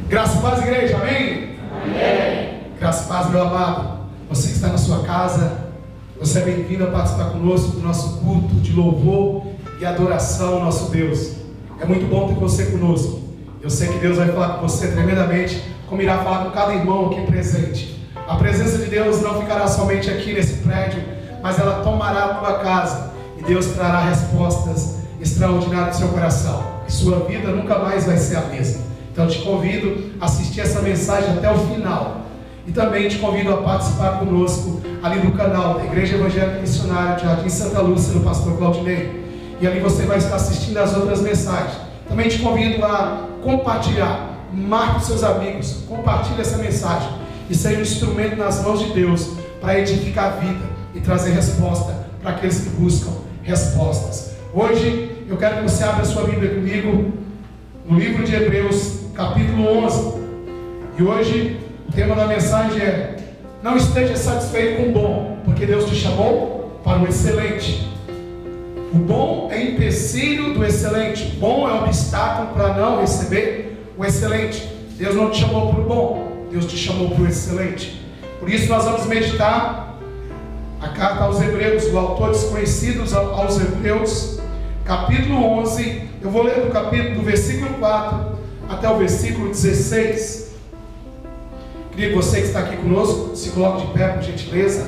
Graça e paz, igreja, amém? Amém. Graça e paz, meu amado. Você que está na sua casa, você é bem-vindo a participar conosco do nosso culto de louvor e adoração ao nosso Deus. É muito bom ter você conosco. Eu sei que Deus vai falar com você tremendamente, como irá falar com cada irmão aqui presente. A presença de Deus não ficará somente aqui nesse prédio, mas ela tomará a tua casa e Deus trará respostas extraordinárias no seu coração. E sua vida nunca mais vai ser a mesma. Então te convido a assistir essa mensagem até o final. E também te convido a participar conosco ali do canal da Igreja Evangélica Missionária de Jardim Santa Lúcia, do pastor Claudinei. E ali você vai estar assistindo as outras mensagens. Também te convido a compartilhar. Marque os seus amigos, compartilhe essa mensagem e seja um instrumento nas mãos de Deus para edificar a vida e trazer resposta para aqueles que buscam respostas. Hoje eu quero que você abra a sua Bíblia comigo no livro de Hebreus, capítulo 11. E hoje o tema da mensagem é: não esteja satisfeito com o bom, porque Deus te chamou para o excelente. O bom é empecilho do excelente. O bom é obstáculo para não receber o excelente. Deus não te chamou para o bom, Deus te chamou para o excelente. Por isso nós vamos meditar a carta aos Hebreus, o autor desconhecido aos Hebreus, capítulo 11. Eu vou ler do versículo 4 até o versículo 16. Queria que você que está aqui conosco se coloque de pé, por gentileza.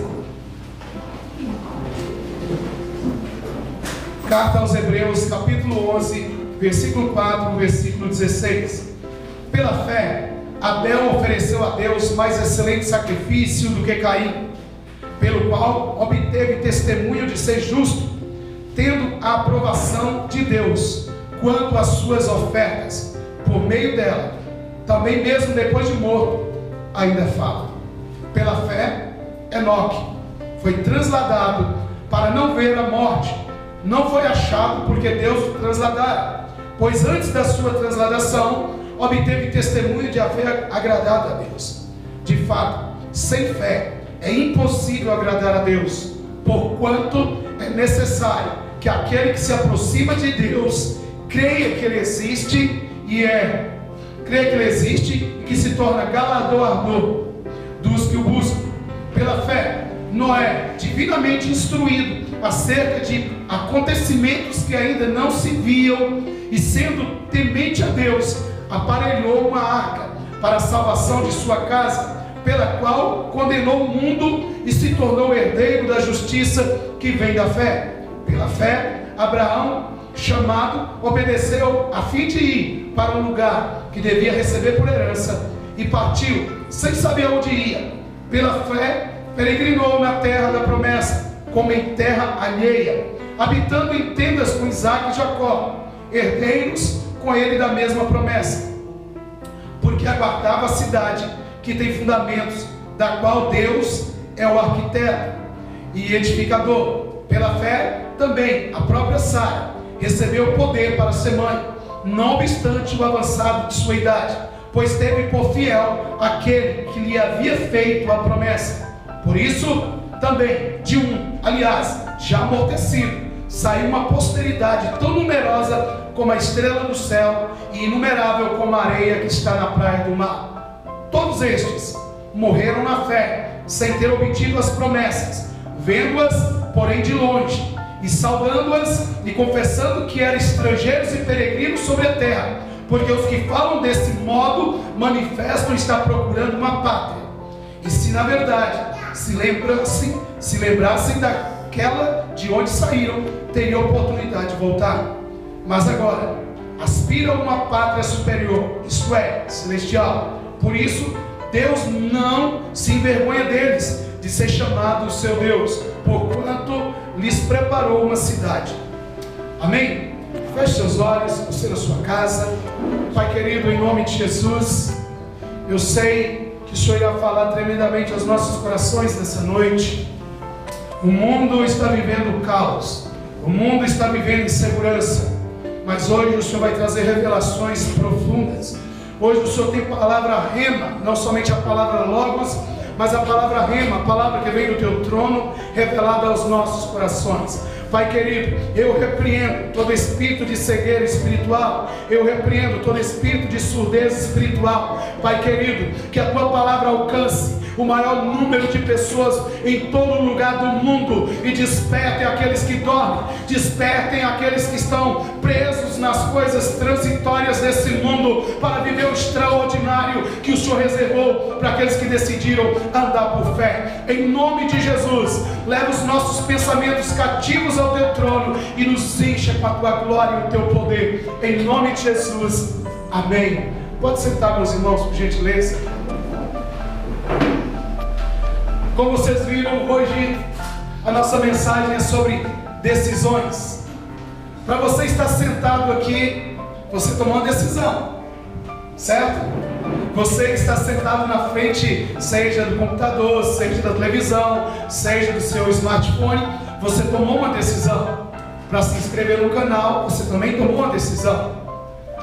Carta aos Hebreus, capítulo 11, versículo 4, versículo 16. Pela fé, Abel ofereceu a Deus mais excelente sacrifício do que Caim, pelo qual obteve testemunho de ser justo, tendo a aprovação de Deus quanto às suas ofertas. Por meio dela, também mesmo depois de morto, ainda fala. Pela fé, Enoque foi trasladado para não ver a morte. Não foi achado porque Deus o trasladara, pois antes da sua transladação obteve testemunho de haver agradado a Deus. De fato, sem fé é impossível agradar a Deus, porquanto é necessário que aquele que se aproxima de Deus creia que Ele existe e que se torna galardoador dos que o buscam. Pela fé, Noé, divinamente instruído acerca de acontecimentos que ainda não se viam, e sendo temente a Deus, aparelhou uma arca para a salvação de sua casa, pela qual condenou o mundo e se tornou herdeiro da justiça que vem da fé. Pela fé, Abraão, chamado, obedeceu a fim de ir para um lugar que devia receber por herança, e partiu sem saber onde ia. Pela fé, peregrinou na terra da promessa, como em terra alheia, habitando em tendas com Isaque e Jacó, herdeiros com ele da mesma promessa, porque aguardava a cidade que tem fundamentos, da qual Deus é o arquiteto e edificador. Pela fé também a própria Sara recebeu poder para ser mãe, não obstante o avançado de sua idade, pois teve por fiel aquele que lhe havia feito a promessa. Por isso também de aliás, já amortecido, saiu uma posteridade tão numerosa como a estrela do céu e inumerável como a areia que está na praia do mar. Todos estes morreram na fé, sem ter obtido as promessas, vendo-as, porém, de longe, e saudando-as e confessando que eram estrangeiros e peregrinos sobre a terra, porque os que falam desse modo manifestam estar procurando uma pátria. E se na verdade se lembrassem daquela de onde saíram, teriam oportunidade de voltar. Mas agora aspiram a uma pátria superior, isto é, celestial. Por isso Deus não se envergonha deles, de ser chamado o seu Deus, porquanto lhes preparou uma cidade. Amém? Feche seus olhos, você na sua casa. Pai querido, em nome de Jesus, eu sei que o Senhor irá falar tremendamente aos nossos corações nessa noite. O mundo está vivendo caos, o mundo está vivendo insegurança, mas hoje o Senhor vai trazer revelações profundas. Hoje o Senhor tem palavra rema, não somente a palavra logos, mas a palavra rema, a palavra que vem do teu trono, revelada aos nossos corações. Pai querido, eu repreendo todo espírito de cegueira espiritual, eu repreendo todo espírito de surdez espiritual. Pai querido, que a tua palavra alcance o maior número de pessoas em todo lugar do mundo e despertem aqueles que dormem, despertem aqueles que estão presos nas coisas transitórias desse mundo para viver o extraordinário que o Senhor reservou para aqueles que decidiram andar por fé. Em nome de Jesus, leva os nossos pensamentos cativos ao teu trono e nos encha com a tua glória e o teu poder. Em nome de Jesus, amém. Pode sentar, meus irmãos, por gentileza. Como vocês viram, hoje a nossa mensagem é sobre decisões. Para você estar sentado aqui, você tomou uma decisão, certo? Você que está sentado na frente, seja do computador, seja da televisão, seja do seu smartphone, você tomou uma decisão. Para se inscrever no canal, você também tomou uma decisão.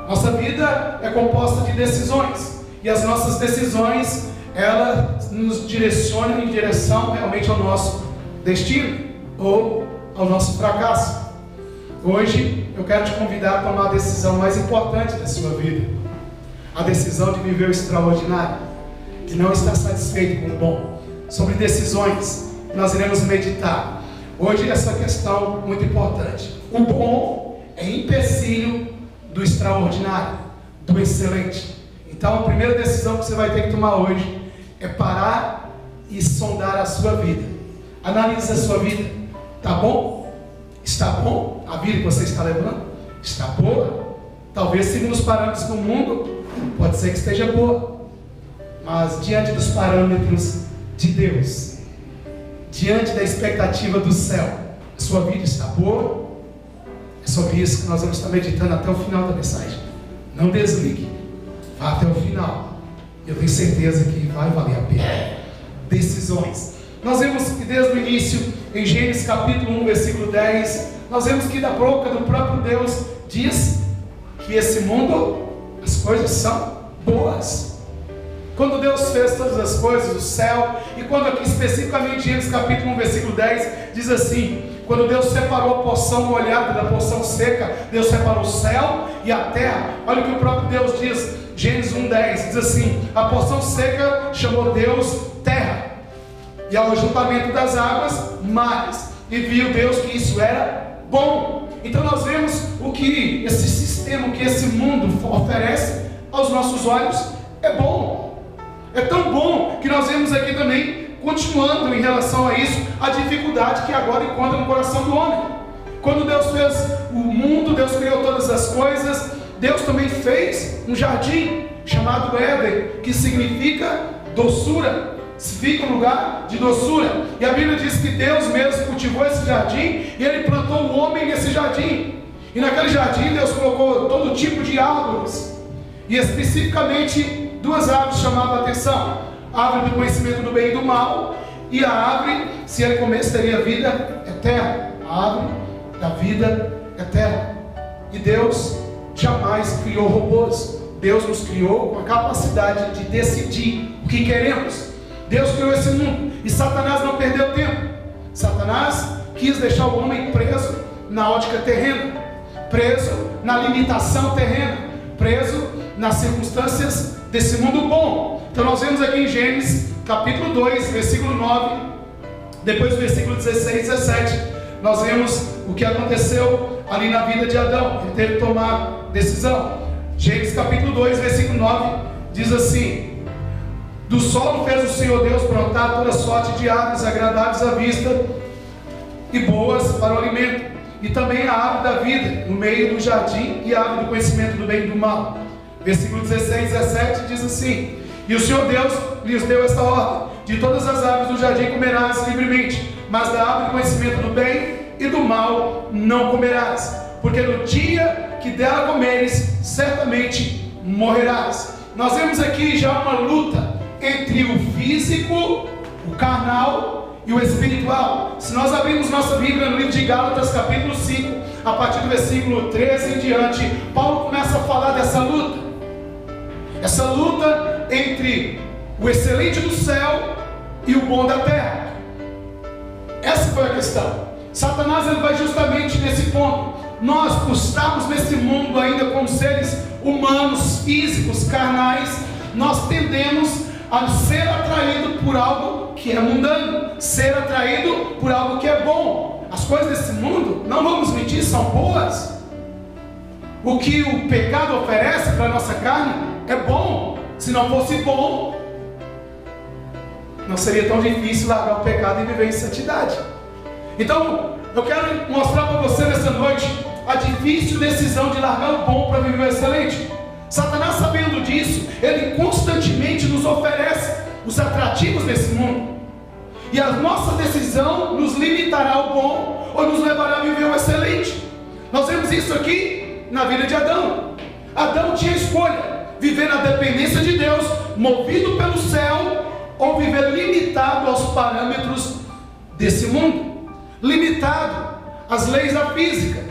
Nossa vida é composta de decisões, e as nossas decisões, elas nos direcionam em direção realmente ao nosso destino ou ao nosso fracasso. Hoje eu quero te convidar a tomar a decisão mais importante da sua vida, a decisão de viver o extraordinário, de não estar satisfeito com o bom. Sobre decisões nós iremos meditar hoje essa questão muito importante. O bom é empecilho do extraordinário, do excelente. Então a primeira decisão que você vai ter que tomar hoje é parar e sondar a sua vida. Analise a sua vida. Está bom? Está bom? A vida que você está levando? Está boa? Talvez segundo os parâmetros do mundo, pode ser que esteja boa. Mas diante dos parâmetros de Deus, diante da expectativa do céu, a sua vida está boa? É sobre isso que nós vamos estar meditando até o final da mensagem. Não desligue. Vá até o final. Eu tenho certeza que vai valer a pena. Decisões. Nós vemos que desde o início, em Gênesis capítulo 1, versículo 10, nós vemos que da boca do próprio Deus diz que esse mundo, as coisas são boas. Quando Deus fez todas as coisas, o céu, e quando aqui especificamente Gênesis capítulo 1, versículo 10, diz assim: quando Deus separou a porção molhada da porção seca, Deus separou o céu e a terra. Olha o que o próprio Deus diz, Gênesis 1:10, diz assim: a porção seca chamou Deus terra, e ao ajuntamento das águas, mares, e viu Deus que isso era bom. Então nós vemos o que esse sistema, o que esse mundo oferece aos nossos olhos é bom. É tão bom que nós vemos aqui também, continuando em relação a isso, a dificuldade que agora encontra no coração do homem. Quando Deus fez o mundo, Deus criou todas as coisas, Deus também fez um jardim chamado Éden, que significa doçura, significa um lugar de doçura. E a Bíblia diz que Deus mesmo cultivou esse jardim e Ele plantou o homem nesse jardim. E naquele jardim Deus colocou todo tipo de árvores, e especificamente duas árvores chamavam a atenção: a árvore do conhecimento do bem e do mal, e a árvore, se ele comesse, teria vida eterna, a árvore da vida eterna. E Deus jamais criou robôs. Deus nos criou com a capacidade de decidir o que queremos. Deus criou esse mundo, e Satanás não perdeu tempo. Satanás quis deixar o homem preso na ótica terrena, preso na limitação terrena, preso nas circunstâncias desse mundo bom. Então nós vemos aqui em Gênesis capítulo 2, versículo 9, depois do versículo 16 e 17, nós vemos o que aconteceu ali na vida de Adão. Ele teve que tomar decisão. Gênesis capítulo 2, versículo 9, diz assim: do solo fez o Senhor Deus brotar toda sorte de árvores agradáveis à vista e boas para o alimento, e também a árvore da vida no meio do jardim, e a árvore do conhecimento do bem e do mal. Versículo 16 e 17 diz assim: e o Senhor Deus lhes deu esta ordem: de todas as árvores do jardim comerás livremente, mas da árvore do conhecimento do bem e do mal não comerás, porque no dia que dela comeres, certamente morrerás. Nós vemos aqui já uma luta entre o físico, o carnal e o espiritual. Se nós abrirmos nossa Bíblia no livro de Gálatas capítulo 5, a partir do versículo 13 em diante, Paulo começa a falar dessa luta. Essa luta entre o excelente do céu e o bom da terra. Essa foi a questão. Satanás ele vai justamente nesse ponto. Nós, por estarmos nesse mundo ainda como seres humanos, físicos, carnais, nós tendemos a ser atraído por algo que é mundano, ser atraído por algo que é bom. As coisas desse mundo, não vamos mentir, são boas. O que o pecado oferece para a nossa carne é bom. Se não fosse bom, não seria tão difícil largar o pecado e viver em santidade. Então, eu quero mostrar para você nessa noite a difícil decisão de largar o bom para viver o excelente. Satanás, sabendo disso, ele constantemente nos oferece os atrativos desse mundo. E a nossa decisão nos limitará ao bom ou nos levará a viver o excelente. Nós vemos isso aqui na vida de Adão. Adão tinha escolha: viver na dependência de Deus, movido pelo céu, ou viver limitado aos parâmetros desse mundo, limitado às leis da física,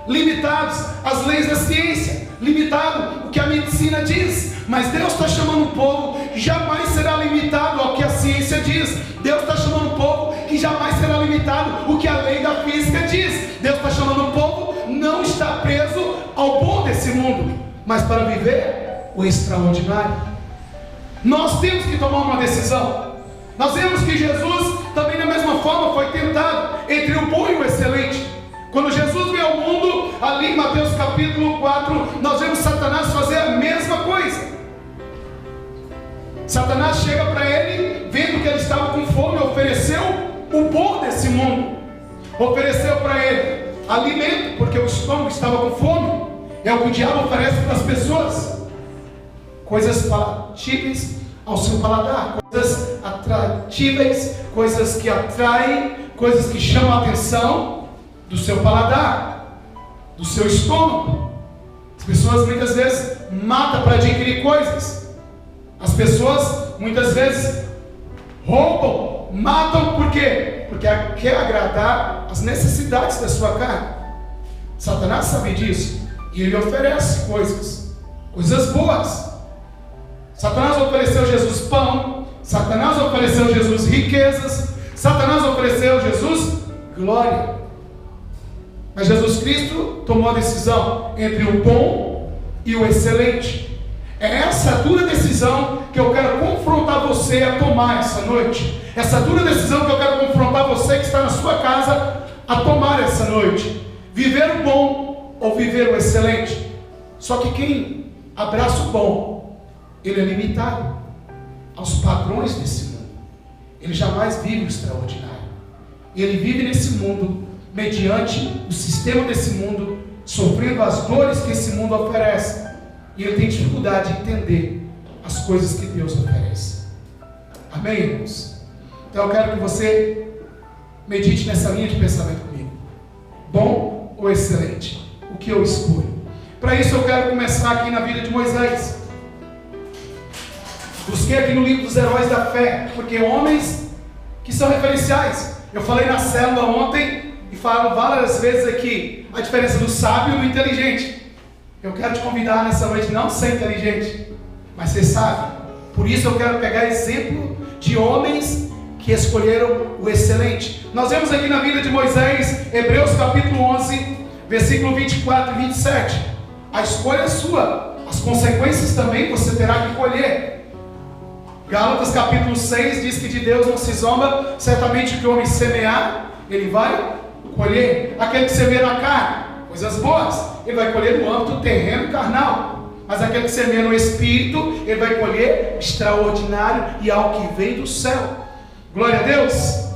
limitados às leis da ciência, limitado o que a medicina diz. Mas Deus está chamando o povo que jamais será limitado ao que a ciência diz. Deus está chamando o povo que jamais será limitado o que a lei da física diz. Deus está chamando o povo não está preso ao bom desse mundo, mas para viver o extraordinário. Nós temos que tomar uma decisão. Nós vemos que Jesus também da mesma forma foi tentado entre o bom e o excelente. Quando Jesus veio ao mundo, ali em Mateus capítulo 4, nós vemos Satanás fazer a mesma coisa. Satanás chega para ele, vendo que ele estava com fome, ofereceu o bom desse mundo, ofereceu para ele alimento, porque o estômago estava com fome. É o que o diabo oferece para as pessoas: coisas palatíveis ao seu paladar, coisas atratíveis, coisas que atraem, coisas que chamam a atenção do seu paladar, do seu estômago. As pessoas muitas vezes matam para adquirir coisas. As pessoas muitas vezes roubam, matam por quê? Porque quer agradar as necessidades da sua carne. Satanás sabe disso e ele oferece coisas boas. Satanás ofereceu a Jesus pão, Satanás ofereceu a Jesus riquezas, Satanás ofereceu a Jesus glória. Mas Jesus Cristo tomou a decisão entre o bom e o excelente. É essa dura decisão que eu quero confrontar você a tomar essa noite. Essa dura decisão que eu quero confrontar você que está na sua casa a tomar essa noite. Viver o bom ou viver o excelente. Só que quem abraça o bom, ele é limitado aos padrões desse mundo. Ele jamais vive o extraordinário. Ele vive nesse mundo mediante o sistema desse mundo, sofrendo as dores que esse mundo oferece. E ele tem dificuldade de entender as coisas que Deus oferece. Amém, irmãos? Então eu quero que você medite nessa linha de pensamento comigo. Bom ou excelente? O que eu escolho? Para isso eu quero começar aqui na vida de Moisés. Busquei aqui no livro dos heróis da fé, porque homens que são referenciais. Eu falei na célula ontem e falo várias vezes aqui a diferença do sábio e do inteligente. Eu quero te convidar nessa noite não ser inteligente, mas ser sábio. Por isso eu quero pegar exemplo de homens que escolheram o excelente. Nós vemos aqui na vida de Moisés, Hebreus capítulo 11, versículo 24 e 27. A escolha é sua, as consequências também você terá que colher. Gálatas capítulo 6 diz que de Deus não se zomba, certamente o que o homem semear, ele vai colher. Aquele que semeia na carne, coisas boas, ele vai colher no âmbito terreno carnal. Mas aquele que semeia no Espírito, ele vai colher extraordinário e algo que vem do céu. Glória a Deus.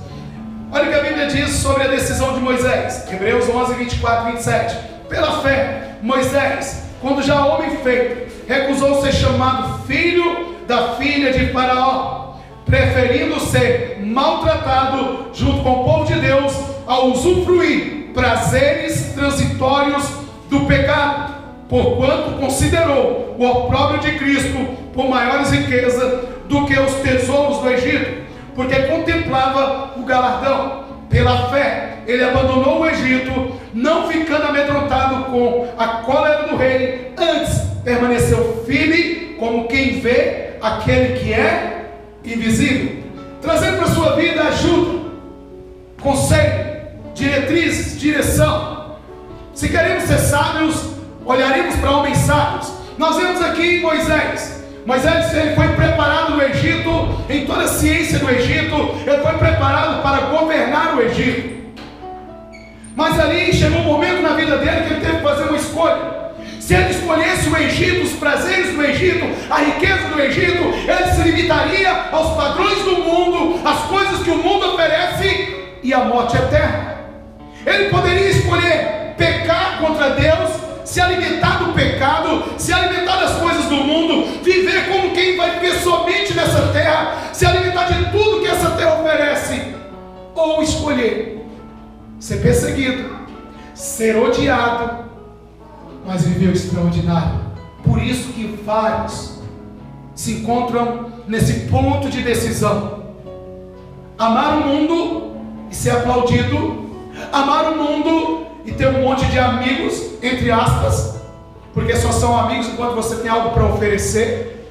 Olha o que a Bíblia diz sobre a decisão de Moisés. Hebreus 11, 24 e 27. Pela fé, Moisés, quando já homem feito, recusou ser chamado filho da filha de Faraó, preferindo ser maltratado junto com o povo de Deus, a usufruir prazeres transitórios do pecado, porquanto considerou o opróbrio de Cristo por maiores riquezas do que os tesouros do Egito, porque contemplava o galardão. Pela fé, ele abandonou o Egito, não ficando amedrontado com a cólera do rei, antes permaneceu firme como quem vê aquele que é invisível. Trazendo para a sua vida ajuda, conselho, diretriz diretrizes, direção. Se queremos ser sábios, olharemos para homens sábios. Nós vemos aqui Moisés. Moisés, ele foi preparado no Egito, em toda a ciência do Egito, ele foi preparado para governar o Egito. Mas ali chegou um momento na vida dele que ele teve que fazer uma escolha. Se ele escolhesse o Egito, os prazeres do Egito, a riqueza do Egito, ele se limitaria aos padrões do mundo, às coisas que o mundo oferece e a morte eterna. Ele poderia escolher pecar contra Deus, se alimentar do pecado, se alimentar das coisas do mundo, viver como quem vai viver somente nessa terra, se alimentar de tudo que essa terra oferece, ou escolher ser perseguido, ser odiado, mas viver o extraordinário. Por isso que vários se encontram nesse ponto de decisão: amar o mundo e ser aplaudido, amar o mundo e ter um monte de amigos, entre aspas, porque só são amigos enquanto você tem algo para oferecer,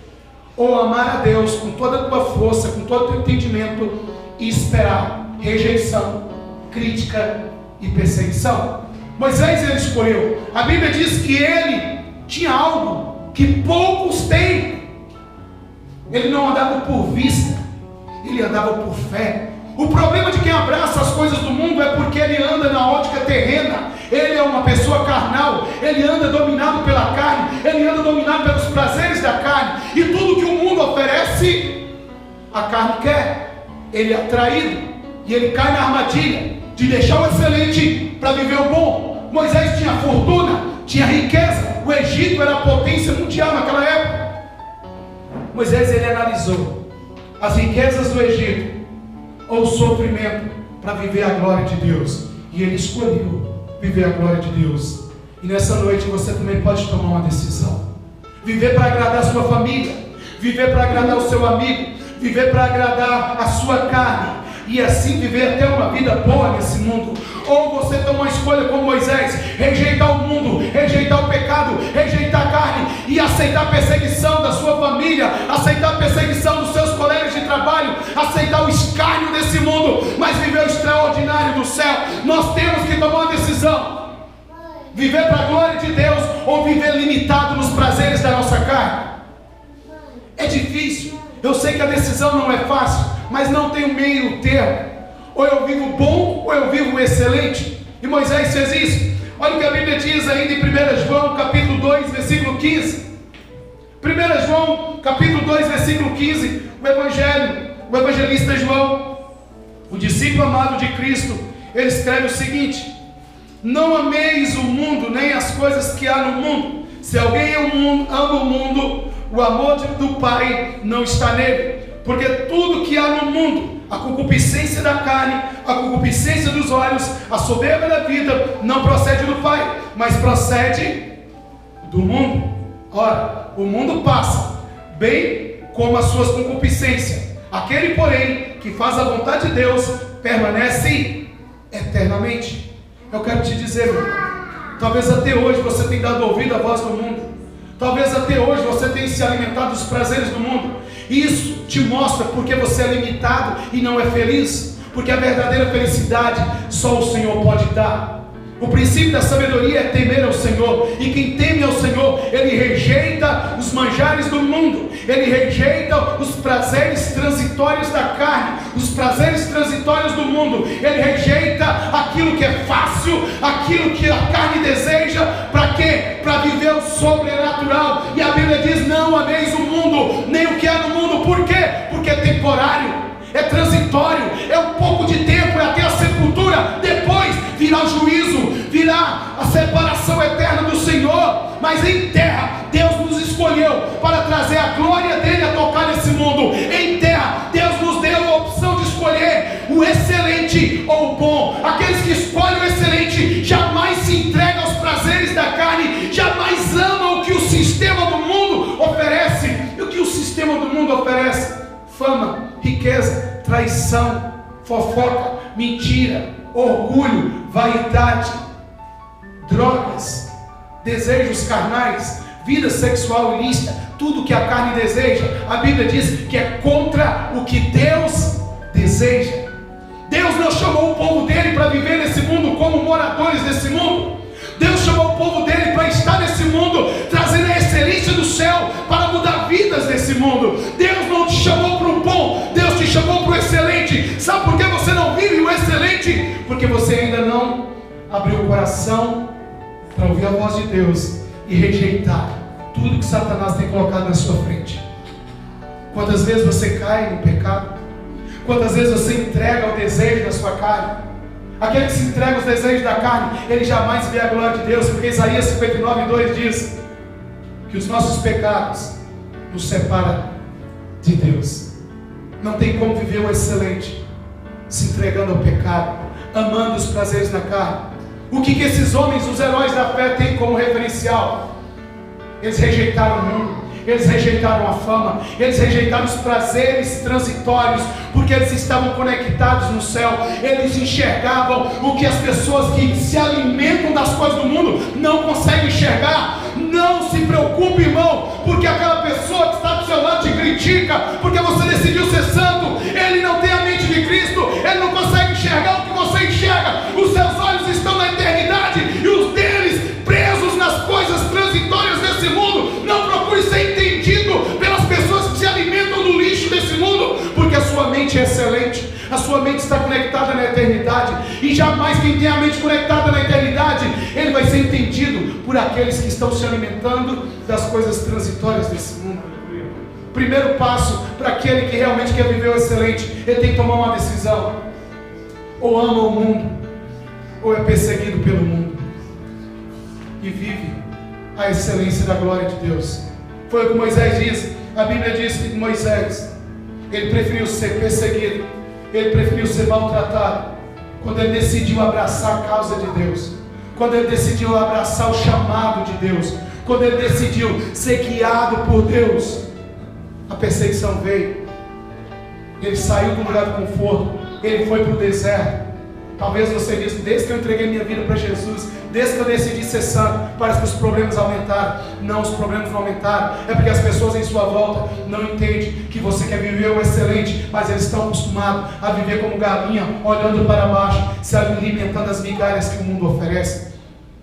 ou amar a Deus com toda a tua força, com todo o teu entendimento, e esperar rejeição, crítica e perseguição. Moisés, ele escolheu. A Bíblia diz que ele tinha algo que poucos têm. Ele não andava por vista, ele andava por fé. O problema de quem abraça as coisas do mundo é porque ele anda na ótica terrena. Ele é uma pessoa carnal, ele anda dominado pela carne, ele anda dominado pelos prazeres da carne, e tudo que o mundo oferece, a carne quer. Ele é atraído, e ele cai na armadilha de deixar o excelente para viver o bom. Moisés tinha fortuna, tinha riqueza, o Egito era a potência mundial naquela época. Moisés, ele analisou as riquezas do Egito ou o sofrimento para viver a glória de Deus, e ele escolheu viver a glória de Deus. E nessa noite você também pode tomar uma decisão: viver para agradar a sua família, viver para agradar o seu amigo, viver para agradar a sua carne, e assim viver até uma vida boa nesse mundo. Ou você toma uma escolha como Moisés: rejeitar o mundo, rejeitar o pecado, rejeitar a carne e aceitar a perseguição da sua família, aceitar a perseguição dos seus colegas de trabalho, aceitar o escárnio desse mundo, mas viver o extraordinário do céu. Nós temos que tomar uma decisão: viver para a glória de Deus ou viver limitado nos prazeres da nossa carne. É difícil, eu sei que a decisão não é fácil, mas não tem um meio termo. Ou eu vivo bom, ou eu vivo excelente. E Moisés fez isso. Olha o que a Bíblia diz ainda em 1 João capítulo 2, versículo 15. 1 João capítulo 2, versículo 15. O evangelista João, o discípulo amado de Cristo, ele escreve o seguinte: não ameis o mundo, nem as coisas que há no mundo. Se alguém ama o mundo, o amor do Pai não está nele. Porque tudo que há no mundo, a concupiscência da carne, a concupiscência dos olhos, a soberba da vida, não procede do Pai, mas procede do mundo. Ora, o mundo passa, bem como as suas concupiscências. Aquele, porém, que faz a vontade de Deus, permanece eternamente. Eu quero te dizer, meu irmão, talvez até hoje você tenha dado ouvido à voz do mundo. Talvez até hoje você tenha se alimentado dos prazeres do mundo. Isso te mostra porque você é limitado e não é feliz. Porque a verdadeira felicidade só o Senhor pode dar. O princípio da sabedoria é temer ao Senhor. E quem teme ao Senhor, ele rejeita os manjares do mundo. Ele rejeita os prazeres transitórios da carne, os prazeres transitórios do mundo. Ele rejeita aquilo que é fácil, aquilo que a carne deseja. Para quê? Para viver o sobrenatural. E a Bíblia diz: não ameis o mundo, nem o que há no mundo. Por quê? Porque é temporário, é transitório, é um pouco de tempo, é até a sepultura. Depois virá o juízo, virá a separação eterna do Senhor. Mas em terra, Deus nos escolheu para trazer a glória dele a tocar nesse mundo. Em terra, Deus nos deu a opção de escolher o excelente ou o bom. Aqueles que escolhem o excelente jamais se entregam aos prazeres da carne, jamais amam o que o sistema do mundo oferece. E o que o sistema do mundo oferece? Fama, riqueza, traição, fofoca, mentira, orgulho, vaidade, drogas, desejos carnais, vida sexual ilícita, tudo que a carne deseja. A Bíblia diz que é contra o que Deus deseja. Deus não chamou o povo dele para viver nesse mundo como moradores desse mundo. Deus chamou o povo dele para estar nesse mundo, trazendo a excelência do céu para mudar vidas nesse mundo. Deus não te chamou para o bom, Deus te chamou para o excelente. Sabe por que você não vive o excelente? Porque você ainda não abriu o coração para ouvir a voz de Deus e rejeitar tudo que Satanás tem colocado na sua frente. Quantas vezes você cai no pecado? Quantas vezes você entrega ao desejo da sua carne? Aquele que se entrega aos desejos da carne, ele jamais vê a glória de Deus, porque Isaías 59:2 diz que os nossos pecados nos separam de Deus. Não tem como viver o excelente se entregando ao pecado, amando os prazeres da carne. O que esses homens, os heróis da fé, têm como referencial? Eles rejeitaram o mundo, eles rejeitaram a fama, eles rejeitaram os prazeres transitórios, porque eles estavam conectados no céu. Eles enxergavam o que as pessoas que se alimentam das coisas do mundo não conseguem enxergar. Não se preocupe, irmão, porque aquela pessoa que está do seu lado te critica, porque você decidiu ser santo. Ele não tem a mente de Cristo, ele não consegue enxergar o que você enxerga. Os seus olhos estão na eternidade e os deles presos nas coisas transitórias desse mundo. Não procure ser entendido pelas pessoas que se alimentam do lixo desse mundo, porque a sua mente é excelente, a sua mente está conectada na eternidade, e jamais quem tem a mente conectada na eternidade, ele vai ser entendido por aqueles que estão se alimentando das coisas transitórias desse mundo. Primeiro passo para aquele que realmente quer viver o excelente, ele tem que tomar uma decisão: ou ama o mundo, ou é perseguido pelo mundo, e vive a excelência da glória de Deus. Foi o que Moisés disse. A Bíblia diz que Moisés, ele preferiu ser perseguido, ele preferiu ser maltratado, quando ele decidiu abraçar a causa de Deus, quando ele decidiu abraçar o chamado de Deus, quando ele decidiu ser guiado por Deus. A perseguição veio, ele saiu do lugar do conforto, ele foi para o deserto. Talvez você disse: desde que eu entreguei minha vida para Jesus, desde que eu decidi ser santo, parece que os problemas aumentaram. Não, os problemas não aumentaram. É porque as pessoas em sua volta não entendem que você quer viver o excelente, mas eles estão acostumados a viver como galinha, olhando para baixo, se alimentando das migalhas que o mundo oferece.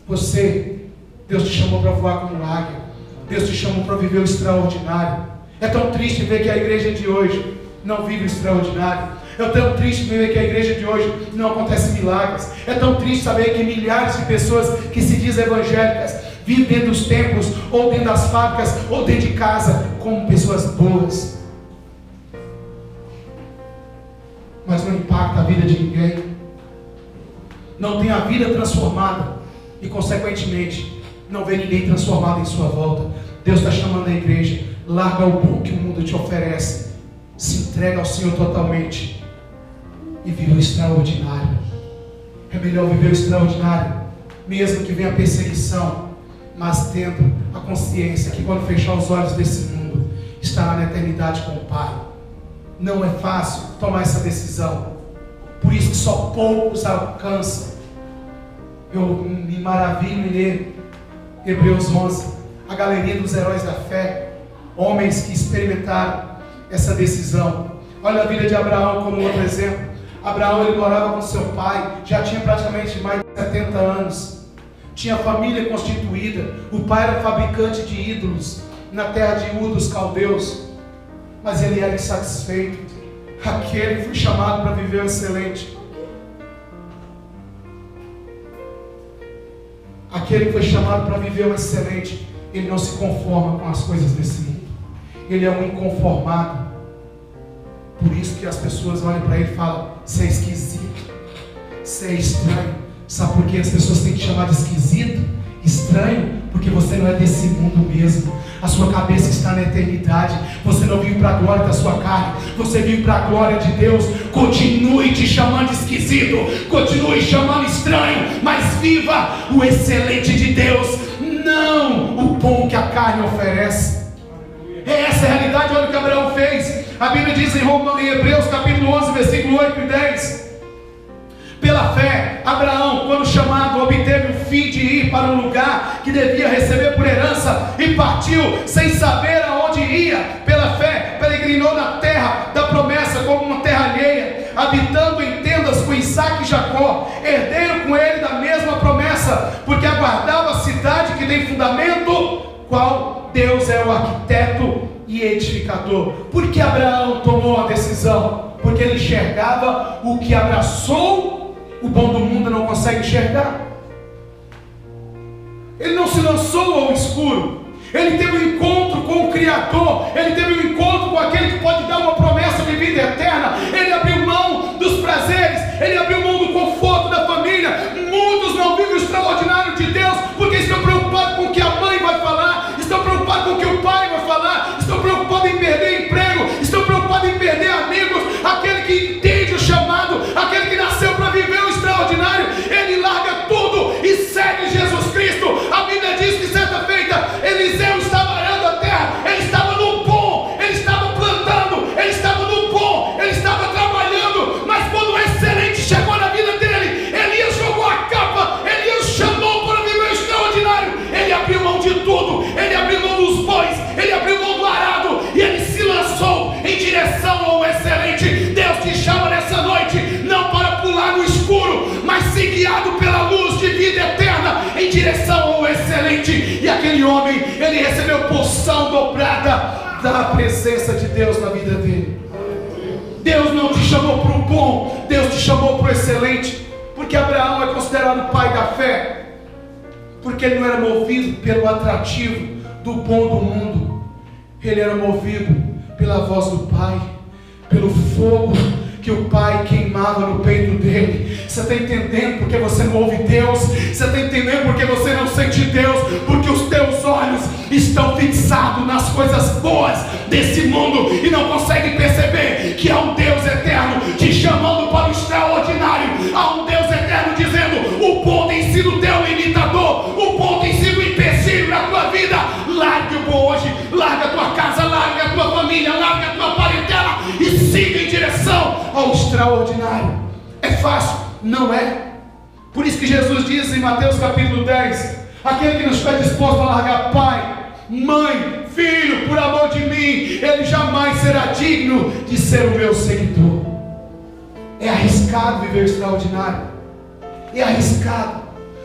Deus te chamou para voar como águia. Deus te chamou para viver o extraordinário. É tão triste ver que a igreja de hoje não vive o extraordinário. É tão triste ver que a igreja de hoje não acontece milagres. É tão triste saber que milhares de pessoas que se dizem evangélicas vivem dentro dos templos, ou dentro das fábricas, ou dentro de casa, como pessoas boas, mas não impacta a vida de ninguém, não tem a vida transformada e consequentemente não vê ninguém transformado em sua volta. Deus está chamando a igreja: larga o bom que o mundo te oferece, se entrega ao Senhor totalmente e vive o extraordinário. É melhor viver o extraordinário, mesmo que venha a perseguição, mas tendo a consciência que quando fechar os olhos desse mundo, estará na eternidade com o Pai. Não é fácil tomar essa decisão, por isso que só poucos alcançam. Eu me maravilho em ler Hebreus 11, a galeria dos heróis da fé, homens que experimentaram essa decisão. Olha a vida de Abraão como outro exemplo. Abraão, ele morava com seu pai, já tinha praticamente mais de 70 anos, tinha família constituída. O pai era fabricante de ídolos na terra de Ur dos caldeus, mas ele era insatisfeito. Aquele foi chamado para viver o excelente. Aquele que foi chamado para viver o excelente, ele não se conforma com as coisas desse mundo. Ele é um inconformado. Por isso que as pessoas olham para ele e falam: você é esquisito, você é estranho. Sabe por que as pessoas têm que chamar de esquisito, estranho? Porque você não é desse mundo mesmo. A sua cabeça está na eternidade. Você não vive para a glória da sua carne, você vive para a glória de Deus. Continue te chamando de esquisito, continue chamando estranho, mas viva o excelente de Deus, não o bom que a carne oferece. Essa é a realidade. Olha o que Abraão fez. A Bíblia diz em Hebreus capítulo 11, versículo 8 e 10: pela fé, Abraão, quando chamado, obteve o fim de ir para um lugar que devia receber por herança, e partiu sem saber aonde ia. Pela fé, peregrinou na terra da promessa como uma terra alheia, habitando em tendas com Isaque e Jacó, herdeiro com ele da mesma era o arquiteto e edificador. Por que Abraão tomou a decisão? Porque ele enxergava o que abraçou, o bom do mundo não consegue enxergar. Ele não se lançou ao escuro. Ele teve um encontro com o Criador. Ele teve um encontro com aquele que pode dar uma promessa de vida eterna. Ele abriu mão dos prazeres. Ele abriu mão do conforto da família. Muitos não vivem o extraordinário de Deus porque estão preocupados com o que a mãe vai falar, estão preocupados com o que o pai vai falar, estão preocupados em perder emprego, estão preocupados em perder amigos. Aquele que entende o chamado, aquele que nasceu para viver o extraordinário, ele larga tudo e segue Jesus Cristo. A Bíblia diz que certa feita Eliseu estava arando a terra, ele estava no bom, ele estava plantando, ele estava no bom, ele estava trabalhando, mas quando o excelente chegou na vida dele, Elias jogou a capa, Elias chamou para viver o extraordinário. Ele abriu mão de tudo, ele abriu mão dos bois, ele abriu mão do arado e ele se lançou em direção ao excelente. Deus te chama nessa noite não para pular no escuro, mas ser guiado pela luz de vida eterna em direção ao excelente. E aquele homem, ele recebeu porção dobrada da presença de Deus na vida dele. Deus não te chamou para o bom, Deus te chamou para o excelente. Porque Abraão é considerado o pai da fé, porque ele não era movido pelo atrativo do bom do mundo, ele era movido pela voz do Pai, pelo fogo que o Pai queimava no peito dele. Você está entendendo porque você não ouve Deus? Você está entendendo porque você não sente Deus? Porque os teus olhos estão fixados nas coisas boas desse mundo e não conseguem perceber que há um Deus eterno te chamando para o extraordinário. Há um Deus eterno dizendo: o bom tem sido teu limitador, o bom tem sido empecilho na tua vida. Largue o bom hoje, larga a tua casa, larga a tua família, larga a tua parentela e siga em direção ao extraordinário. É fácil? Não é. Por isso que Jesus diz em Mateus capítulo 10: aquele que não estiver disposto a largar pai, mãe, filho, por amor de mim, ele jamais será digno de ser o meu seguidor. É arriscado viver o extraordinário. É arriscado.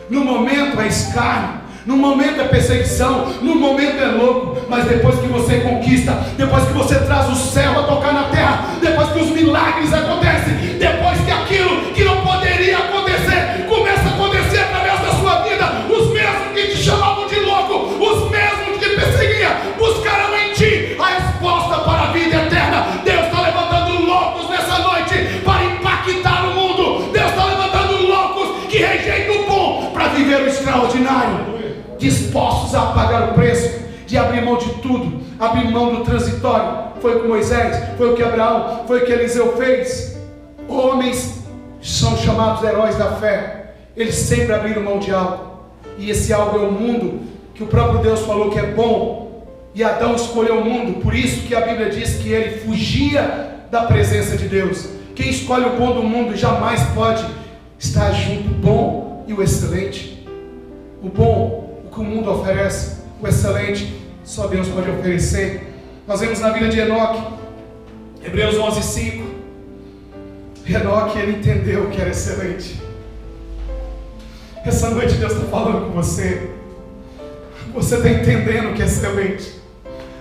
No momento é escárnio, no momento é perseguição, no momento é louco, mas depois que você conquista, depois que você traz o céu a tocar na terra, depois que os milagres acontecem, depois que aquilo que não poderia acontecer começa a acontecer através da sua vida, os mesmos que te chamavam de louco, os mesmos que te perseguiam, buscarão em ti a resposta para a vida eterna. Deus está levantando loucos nessa noite para impactar o mundo. Deus está levantando loucos que rejeitam o bom para viver o extraordinário, dispostos a pagar o preço de abrir mão de tudo, abrir mão do transitório. Foi o que Moisés, foi o que Abraão, foi o que Eliseu fez. Homens são chamados heróis da fé. Eles sempre abriram mão de algo, e esse algo é o mundo, que o próprio Deus falou que é bom, e Adão escolheu o mundo. Por isso que a Bíblia diz que ele fugia da presença de Deus. Quem escolhe o bom do mundo jamais pode estar junto o bom e o excelente. O bom, que o mundo oferece, o excelente, só Deus pode oferecer. Nós vemos na vida de Enoque, Hebreus 11:5. Enoque, ele entendeu que era excelente. Essa noite Deus está falando com você. Você está entendendo que é excelente.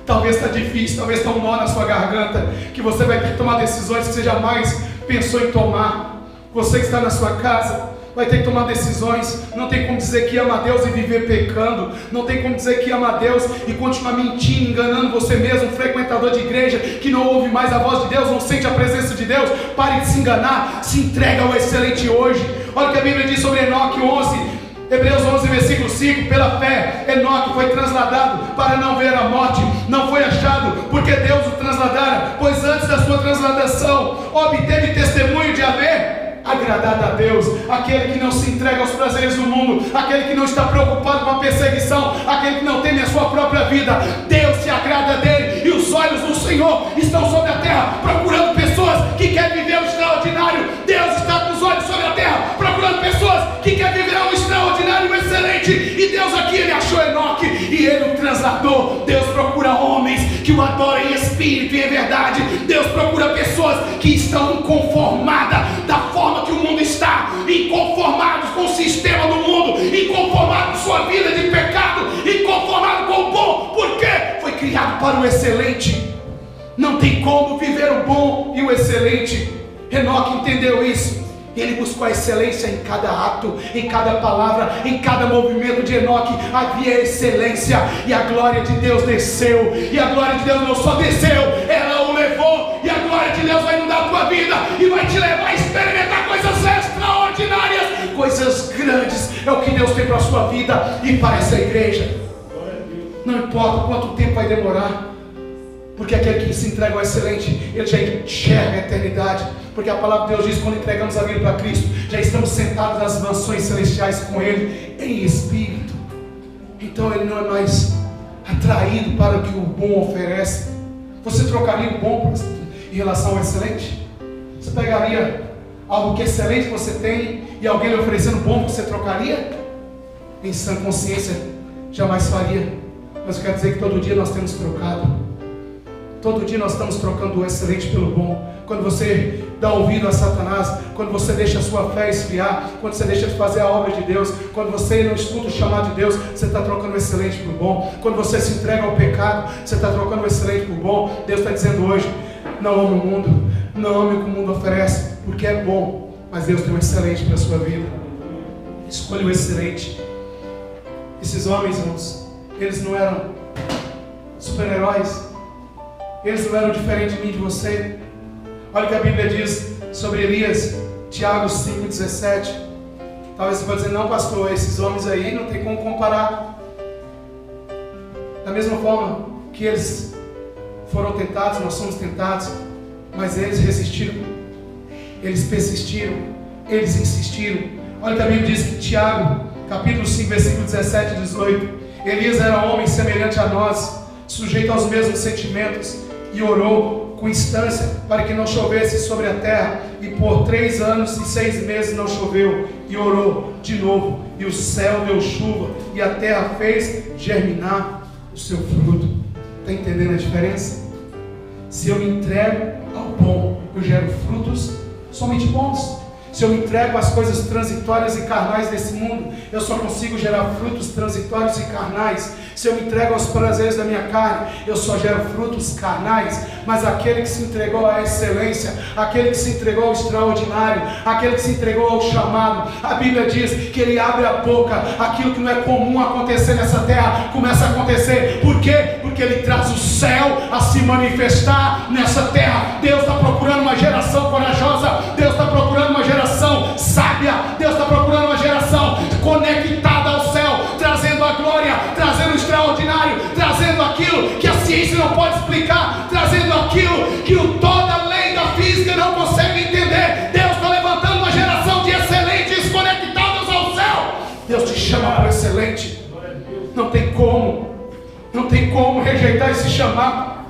Talvez está difícil, talvez está um nó na sua garganta, que você vai ter que tomar decisões que você jamais pensou em tomar. Você que está na sua casa vai ter que tomar decisões. Não tem como dizer que ama a Deus e viver pecando. Não tem como dizer que ama a Deus e continuar mentindo, enganando você mesmo. Um frequentador de igreja que não ouve mais a voz de Deus, não sente a presença de Deus. Pare de se enganar, se entrega ao excelente hoje. Olha o que a Bíblia diz sobre Enoque 11, Hebreus 11 versículo 5. Pela fé Enoque foi trasladado para não ver a morte, não foi achado porque Deus o trasladara, pois antes da sua transladação obteve testemunho de haver agradado a Deus. Aquele que não se entrega aos prazeres do mundo, aquele que não está preocupado com a perseguição, aquele que não teme a sua própria vida, Deus se agrada dele, e os olhos do Senhor estão sobre a terra, procurando pessoas que querem viver o extraordinário. Deus está com os olhos sobre a terra, procurando pessoas que querem viver o extraordinário e o excelente. E Deus aqui, ele achou Enoque e ele o trasladou. Deus procura homens que o adoram em espírito e em verdade. Deus procura pessoas que estão inconformadas da forma que o mundo está, inconformados com o sistema do mundo, inconformados com sua vida de pecado, inconformados com o bom. Por quê? Foi criado para o excelente. Não tem como viver o bom e o excelente. Enoque entendeu isso. Ele buscou a excelência em cada ato, em cada palavra, em cada movimento de Enoque. Havia excelência, e a glória de Deus desceu. E a glória de Deus não só desceu, ela o levou. E a glória de Deus vai inundar a tua vida e vai te levar a experimentar coisas extraordinárias, coisas grandes. É o que Deus tem para a sua vida e para essa igreja. Não importa quanto tempo vai demorar, porque aquele que se entrega ao excelente, ele já enxerga a eternidade. Porque a palavra de Deus diz: quando entregamos a vida para Cristo, já estamos sentados nas mansões celestiais com Ele em espírito. Então Ele não é mais atraído para o que o bom oferece. Você trocaria o bom em relação ao excelente? Você pegaria algo que é excelente que você tem e alguém lhe oferecendo bom, você trocaria? Em sã consciência, jamais faria. Mas eu quero dizer que todo dia nós temos trocado. Todo dia nós estamos trocando o excelente pelo bom. Quando você dá ouvido a Satanás, quando você deixa a sua fé esfriar, quando você deixa de fazer a obra de Deus, quando você não escuta o chamado de Deus, você está trocando o excelente pelo bom. Quando você se entrega ao pecado, você está trocando o excelente pelo bom. Deus está dizendo hoje: não ame o mundo, não ame o que o mundo oferece, porque é bom, mas Deus tem o excelente para a sua vida. Escolha o excelente. Esses homens, irmãos, eles não eram super-heróis, eles não eram diferentes de mim e de você. Olha o que a Bíblia diz sobre Elias, Tiago 5,17. Talvez você pode dizer: não, pastor, esses homens aí não tem como comparar. Da mesma forma que eles foram tentados, nós somos tentados, mas eles resistiram, eles persistiram, eles insistiram. Olha o que a Bíblia diz, que Tiago, capítulo 5, versículo 17 e 18. Elias era homem semelhante a nós, sujeito aos mesmos sentimentos, e orou com instância para que não chovesse sobre a terra, e por 3 anos e 6 meses não choveu, e orou de novo, e o céu deu chuva, e a terra fez germinar o seu fruto. Está entendendo a diferença? Se eu me entrego ao bom, eu gero frutos somente bons. Se eu me entrego às coisas transitórias e carnais desse mundo, eu só consigo gerar frutos transitórios e carnais. Se eu me entrego aos prazeres da minha carne, eu só gero frutos carnais. Mas aquele que se entregou à excelência, aquele que se entregou ao extraordinário, aquele que se entregou ao chamado, a Bíblia diz que ele abre a boca. Aquilo que não é comum acontecer nessa terra começa a acontecer. Por quê? Porque ele traz o céu a se manifestar nessa terra. Deus está procurando uma geração corajosa. Deus está procurando uma geração sábia. Deus está procurando uma geração conectada ao céu, trazendo a glória, trazendo o extraordinário, trazendo aquilo que a ciência não pode explicar, trazendo aquilo que toda a lei da física não consegue entender. Deus está levantando uma geração de excelentes conectados ao céu. Deus te chama para o excelente. Não tem como rejeitar esse chamado.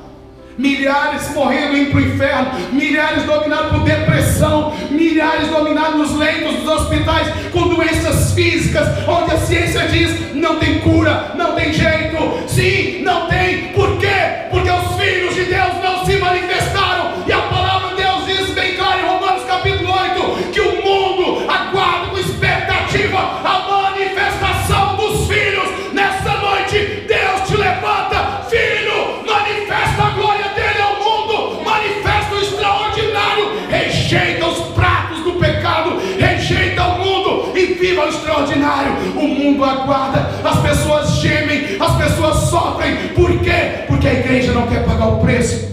Milhares morrendo, indo para o inferno, milhares dominados por depressão, milhares dominados nos leitos dos hospitais com doenças físicas, onde a ciência diz: não tem cura, não tem jeito. Sim, não tem. Por quê? Porque os filhos de Deus não se manifestaram. E a palavra de Deus diz bem claro em Romanos capítulo 8 que o mundo aguarda com expectativa a manifestação dos filhos. Nessa noite Deus te levanta, filho, manifesta a glória dele ao mundo, manifesta o extraordinário, rejeita os pratos do pecado, rejeita o mundo e viva o extraordinário. O mundo aguarda, as pessoas gemem, as pessoas sofrem. Por quê? Porque a igreja não quer pagar o preço,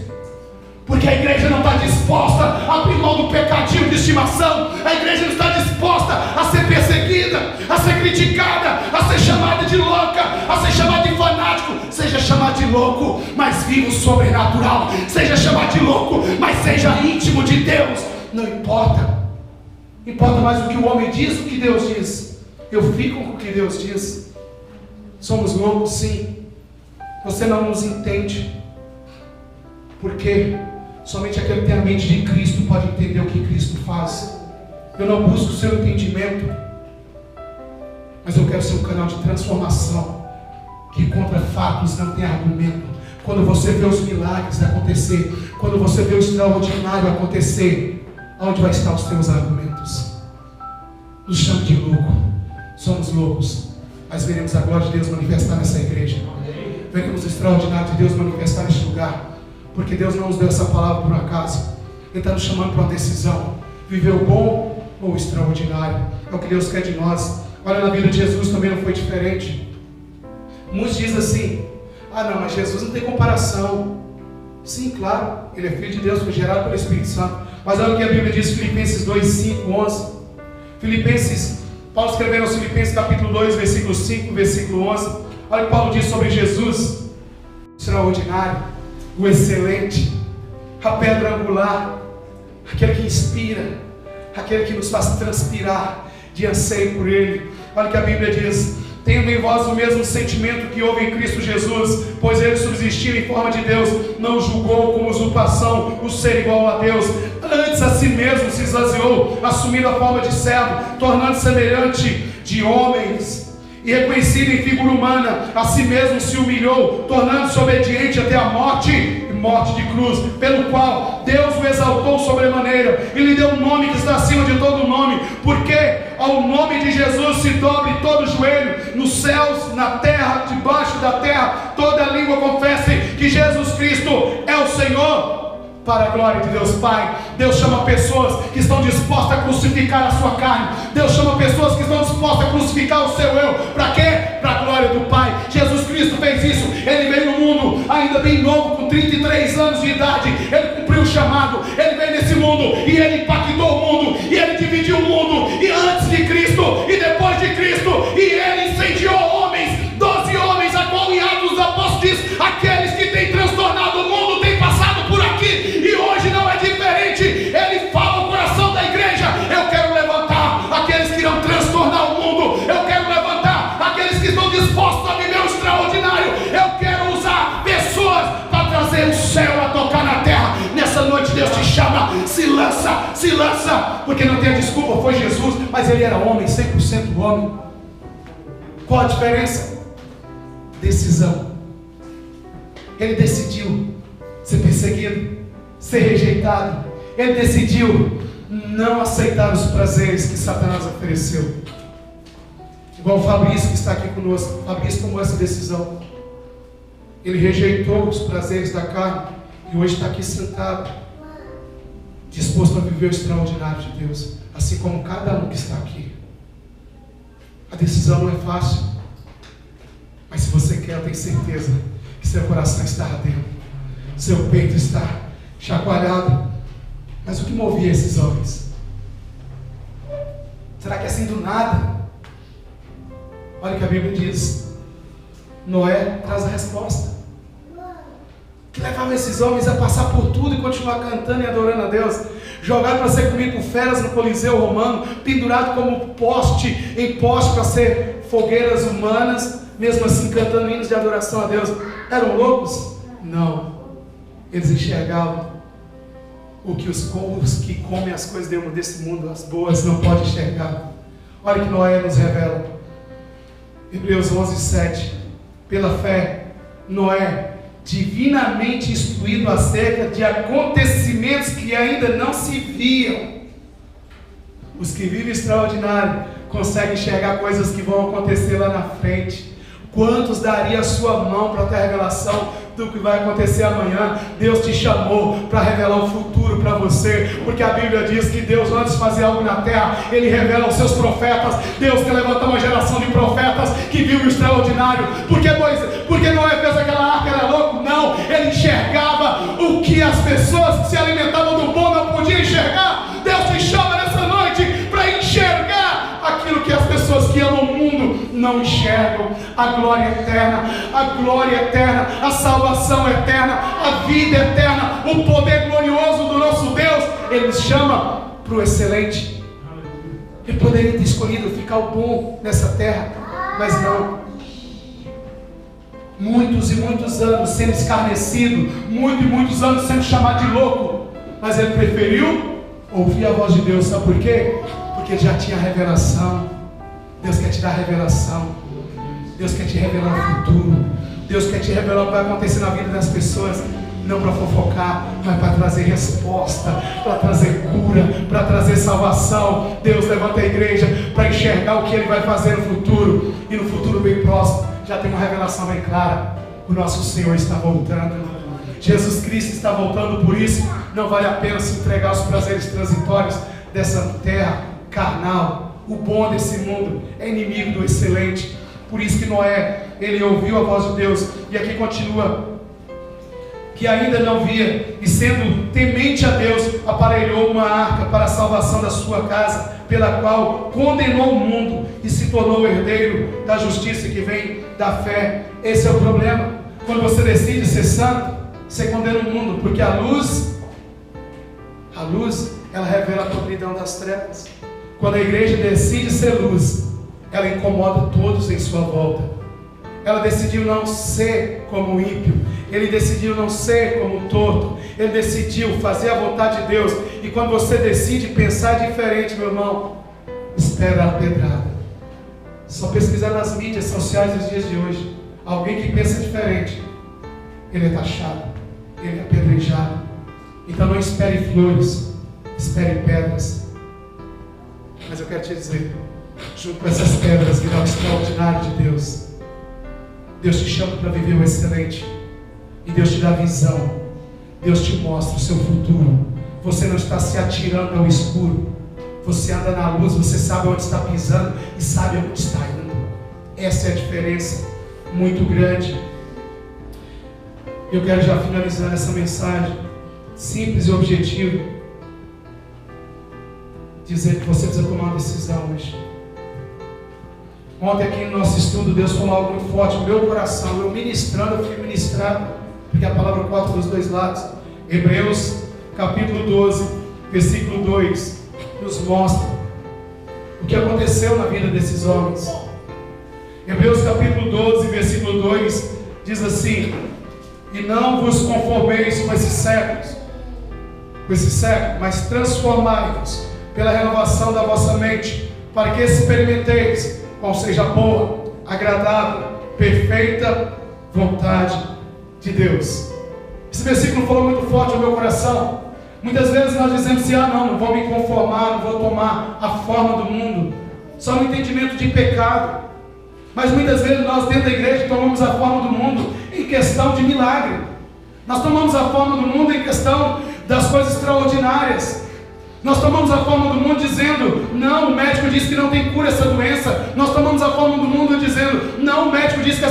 porque a igreja não está disposta a abrir mão do pecadinho de estimação. A igreja não está disposta a ser perseguida, a ser criticada, a ser chamada de louca, a ser chamada de fanático. Seja chamado de louco, mas viva o sobrenatural. Seja chamado de louco, mas seja íntimo de Deus. Não importa. Importa mais o que o homem diz, o que Deus diz. Eu fico com o que Deus diz. Somos loucos, sim. Você não nos entende. Porque somente aquele que tem a mente de Cristo pode entender o que Cristo faz. Eu não busco o seu entendimento, mas eu quero ser um canal de transformação, que contra fatos não tem argumento. Quando você vê os milagres acontecer, quando você vê o extraordinário acontecer, aonde vai estar os teus argumentos? Nos chame de louco. Somos loucos, mas veremos a glória de Deus manifestar nessa igreja. veremos o extraordinário de Deus manifestar neste lugar. Porque Deus não nos deu essa palavra por acaso. Ele está nos chamando para uma decisão: viver o bom ou o extraordinário. É o que Deus quer de nós. Olha, na vida de Jesus também não foi diferente. Muitos dizem assim: ah não, mas Jesus não tem comparação. Sim, claro, Ele é Filho de Deus, foi gerado pelo Espírito Santo. Mas olha o que a Bíblia diz, Filipenses 2, 5, 11. Paulo escreveu aos Filipenses capítulo 2, versículo 5, versículo 11. Olha o que Paulo diz sobre Jesus: o extraordinário, o excelente, a pedra angular, aquele que inspira, aquele que nos faz transpirar de anseio por Ele. Olha o que a Bíblia diz: tendo em vós o mesmo sentimento que houve em Cristo Jesus, pois Ele, subsistindo em forma de Deus, não julgou como usurpação o ser igual a Deus, antes a si mesmo se esvaziou, assumindo a forma de servo, tornando-se semelhante de homens, e reconhecido em figura humana, a si mesmo se humilhou, tornando-se obediente até a morte de cruz, pelo qual Deus o exaltou sobremaneira e lhe deu um nome que está acima de todo nome, porque ao nome de Jesus se dobre todo joelho, nos céus, na terra, debaixo da terra, toda língua confesse que Jesus Cristo é o Senhor, para a glória de Deus Pai. Deus chama pessoas que estão dispostas a crucificar a sua carne. Deus chama pessoas que estão dispostas a crucificar o seu eu. Para quê? Para a glória do Pai. Jesus Cristo fez isso. Ele veio no mundo ainda bem novo, com 33 anos de idade. Ele cumpriu o chamado. Ele veio nesse mundo e ele impactou o mundo, e ele dividiu o mundo, e antes de Cristo e depois de Cristo, e ele incendiou homens, 12 homens, a qual em Atos dos Apóstolos diz: aqueles que têm transtornado o mundo têm passado por aqui, e hoje não é diferente. Ele fala ao coração da igreja: eu quero levantar aqueles que irão transtornar o mundo, eu quero levantar aqueles que estão dispostos a viver o extraordinário, eu quero usar pessoas para trazer o céu a tocar na terra. Nessa noite Deus te chama: se lança, porque não tem desculpa, foi Jesus, mas ele era homem, 100% homem. Qual a diferença? Decisão. Ele decidiu ser perseguido, ser rejeitado. Ele decidiu não aceitar os prazeres que Satanás ofereceu. Igual o Fabrício que está aqui conosco. Fabrício tomou essa decisão. Ele rejeitou os prazeres da carne e hoje está aqui sentado, disposto a viver o extraordinário de Deus, assim como cada um que está aqui. A decisão não é fácil, mas se você quer, eu tenho certeza que seu coração está ardendo, seu peito está chacoalhado. Mas o que movia esses homens? Será que é assim do nada? Olha o que a Bíblia diz. Noé traz a resposta. Que levava esses homens a passar por tudo e continuar cantando e adorando a Deus. Jogado para ser comido por feras no Coliseu Romano, pendurado como poste em poste para ser fogueiras humanas, mesmo assim cantando hinos de adoração a Deus. Eram loucos? Não. Eles enxergavam o que os que comem as coisas desse mundo, as boas, não podem enxergar. Olha que Noé nos revela. Hebreus 11, 7. Pela fé, Noé, divinamente instruído acerca de acontecimentos que ainda não se viam. Os que vivem extraordinário conseguem enxergar coisas que vão acontecer lá na frente. Quantos daria a sua mão para ter a revelação do que vai acontecer amanhã? Deus te chamou para revelar o futuro para você, porque a Bíblia diz que Deus, antes de fazer algo na terra, Ele revela aos seus profetas. Deus quer levantar uma geração de profetas que viu o extraordinário. Porque Noé fez aquela arca, era louco? Não, ele enxergava o que as pessoas que se alimentavam do bom não podiam enxergar. Deus te chama nessa noite para enxergar aquilo que as pessoas que amam o mundo não enxergam. A glória eterna, a salvação eterna, a vida eterna, o poder glorioso do nosso Deus. Ele nos chama para o excelente. Ele poderia ter escolhido ficar o bom nessa terra, mas não. Muitos e muitos anos sendo escarnecido, muitos anos sendo chamado de louco, mas ele preferiu ouvir a voz de Deus. Sabe por quê? Porque ele já tinha revelação. Deus quer te dar revelação. Deus quer te revelar o futuro. Deus quer te revelar o que vai acontecer na vida das pessoas. Não para fofocar, mas para trazer resposta, para trazer cura, para trazer salvação. Deus levanta a igreja para enxergar o que Ele vai fazer no futuro. E no futuro bem próximo já tem uma revelação bem clara. O nosso Senhor está voltando. Jesus Cristo está voltando, por isso não vale a pena se entregar aos prazeres transitórios dessa terra carnal. O bom desse mundo é inimigo do excelente. Por isso que Noé, ele ouviu a voz de Deus, e aqui continua, que ainda não via, e sendo temente a Deus, aparelhou uma arca para a salvação da sua casa, pela qual condenou o mundo e se tornou herdeiro da justiça que vem da fé. Esse é o problema. Quando você decide ser santo, você condena o mundo, porque a luz, ela revela a podridão das trevas. Quando a igreja decide ser luz, ela incomoda todos em sua volta. Ela decidiu não ser como o ímpio, ele decidiu não ser como o torto, ele decidiu fazer a vontade de Deus. E quando você decide pensar diferente, meu irmão, espera a pedrada. Só pesquisar nas mídias sociais dos dias de hoje, alguém que pensa diferente, ele é taxado, ele é apedrejado. Então não espere flores, espere pedras. Mas eu quero te dizer, junto com essas pedras virá o extraordinário de Deus. Deus te chama para viver o excelente, e Deus te dá visão. Deus te mostra o seu futuro. Você não está se atirando ao escuro, você anda na luz, você sabe onde está pisando e sabe onde está indo. Essa é a diferença muito grande. Eu quero já finalizar essa mensagem simples e objetiva, dizer que você precisa tomar uma decisão hoje. Ontem aqui no nosso estudo, Deus falou algo muito forte no meu coração. Eu ministrando, eu fui ministrado, porque a palavra 4 dos dois lados. Hebreus capítulo 12, versículo 2, nos mostra o que aconteceu na vida desses homens. Hebreus capítulo 12, versículo 2, diz assim: e não vos conformeis com esses séculos, mas transformai-vos pela renovação da vossa mente, para que experimenteis qual seja a boa, agradável, perfeita vontade de Deus. Esse versículo falou muito forte ao meu coração. Muitas vezes nós dizemos assim: não vou me conformar, não vou tomar a forma do mundo, só no entendimento de pecado. Mas muitas vezes nós dentro da igreja tomamos a forma do mundo em questão de milagre. Nós tomamos a forma do mundo em questão das coisas extraordinárias. Nós tomamos a forma do mundo dizendo: não, o médico disse que não tem cura essa doença. Nós tomamos a forma do mundo dizendo: não, o médico disse que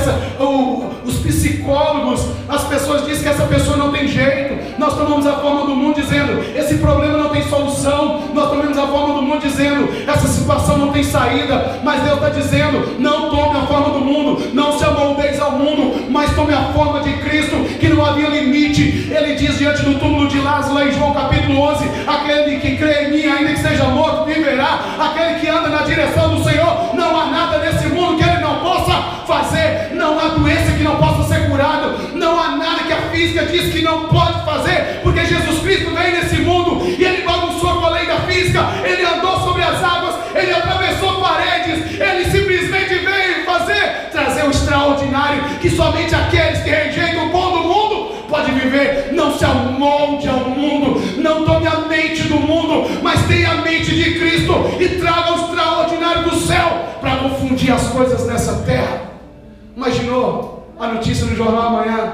os psicólogos, as pessoas dizem que essa pessoa não tem jeito. Nós tomamos a forma do mundo dizendo: esse problema não tem solução. Nós tomamos a forma do mundo dizendo: essa situação não tem saída. Mas Deus está dizendo: não tome a forma do mundo, não se amoldeis ao mundo, mas tome a forma de Cristo, que não havia limite. Ele diz diante do túmulo de Lázaro, lá em João capítulo 11: aquele que crê em mim, ainda que seja morto, viverá. Aquele que anda na direção do Senhor, não há nada nesse mundo que ele não possa fazer. Não há doença que não possa ser curada. Não há nada que a física diz que não pode fazer, porque Jesus Cristo veio nesse mundo e ele bagunçou com a lei da física. Ele andou sobre as águas, ele atravessou paredes, ele simplesmente veio trazer o extraordinário, que somente aqueles que rejeitam o bom do mundo pode viver. Não se amolde ao mundo, não tome a mente do mundo, mas tenha a mente de Cristo e traga o extraordinário do céu para confundir as coisas nessa terra. Imaginou a notícia no jornal amanhã?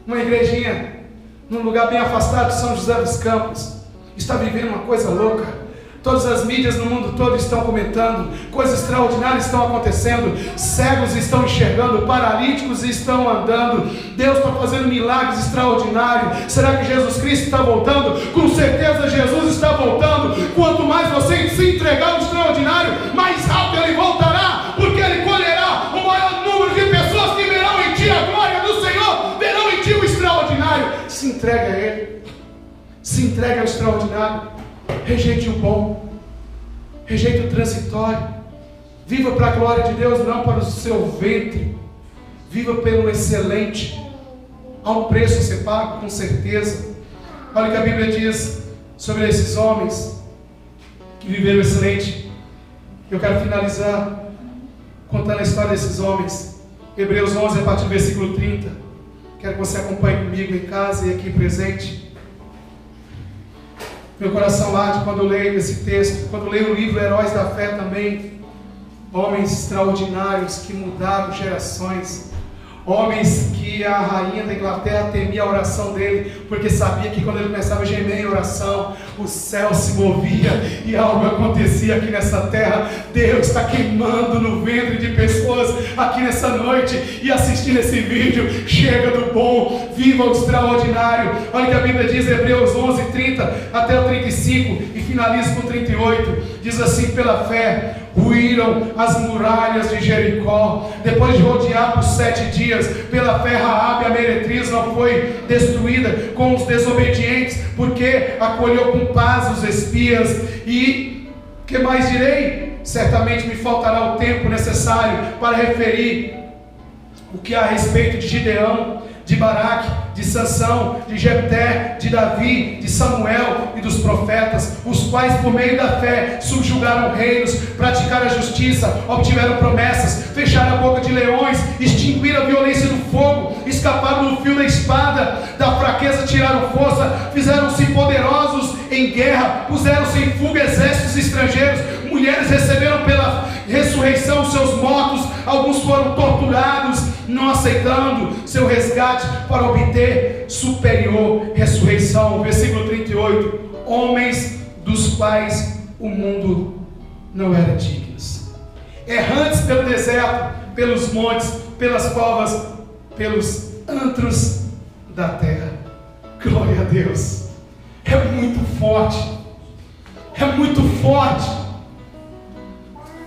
Uma igrejinha num lugar bem afastado de São José dos Campos está vivendo uma coisa louca. Todas as mídias no mundo todo estão comentando, coisas extraordinárias estão acontecendo, cegos estão enxergando, paralíticos estão andando, Deus está fazendo milagres extraordinários. Será que Jesus Cristo está voltando? Com certeza Jesus está voltando. Quanto mais você se entregar ao extraordinário, mais rápido ele voltará, porque ele colherá o maior número de pessoas que verão em ti a glória do Senhor, verão em ti o extraordinário. Se entrega a ele, se entrega ao extraordinário. Rejeite o bom, rejeite o transitório, viva para a glória de Deus, não para o seu ventre, viva pelo excelente. Há um preço a ser pago, com certeza. Olha o que a Bíblia diz sobre esses homens que viveram excelente. Eu quero finalizar contando a história desses homens. Hebreus 11, a partir do versículo 30. Quero que você acompanhe comigo em casa e aqui presente. Meu coração arde quando eu leio esse texto, quando eu leio o livro Heróis da Fé também. Homens extraordinários que mudaram gerações, Homens que a rainha da Inglaterra temia a oração dele, porque sabia que quando ele começava a gemer em oração, o céu se movia e algo acontecia aqui nessa terra. Deus está queimando no ventre de pessoas aqui nessa noite e assistindo esse vídeo. Chega do bom, viva o extraordinário. Olha o que a Bíblia diz, Hebreus 11, 30 até o 35, e finaliza com 38. Diz assim: pela fé ruíram as muralhas de Jericó, depois de rodear por 7 dias. Pela fé Raabe, a meretriz, não foi destruída com os desobedientes, porque acolheu com paz os espias. E que mais direi? Certamente me faltará o tempo necessário para referir o que há a respeito de Gideão, de Baraque, de Sansão, de Jefté, de Davi, de Samuel e dos profetas, os quais por meio da fé subjugaram reinos, praticaram a justiça, obtiveram promessas, fecharam a boca de leões, extinguiram a violência do fogo, escaparam do fio da espada, da fraqueza tiraram força, fizeram-se poderosos em guerra, puseram-se em fuga exércitos estrangeiros. Mulheres receberam pela ressurreição os seus mortos, alguns foram torturados, não aceitando seu resgate para obter superior ressurreição. Versículo 38, homens dos quais o mundo não era digno, errantes pelo deserto, pelos montes, pelas covas, pelos antros da terra. Glória a Deus. É muito forte, é muito forte.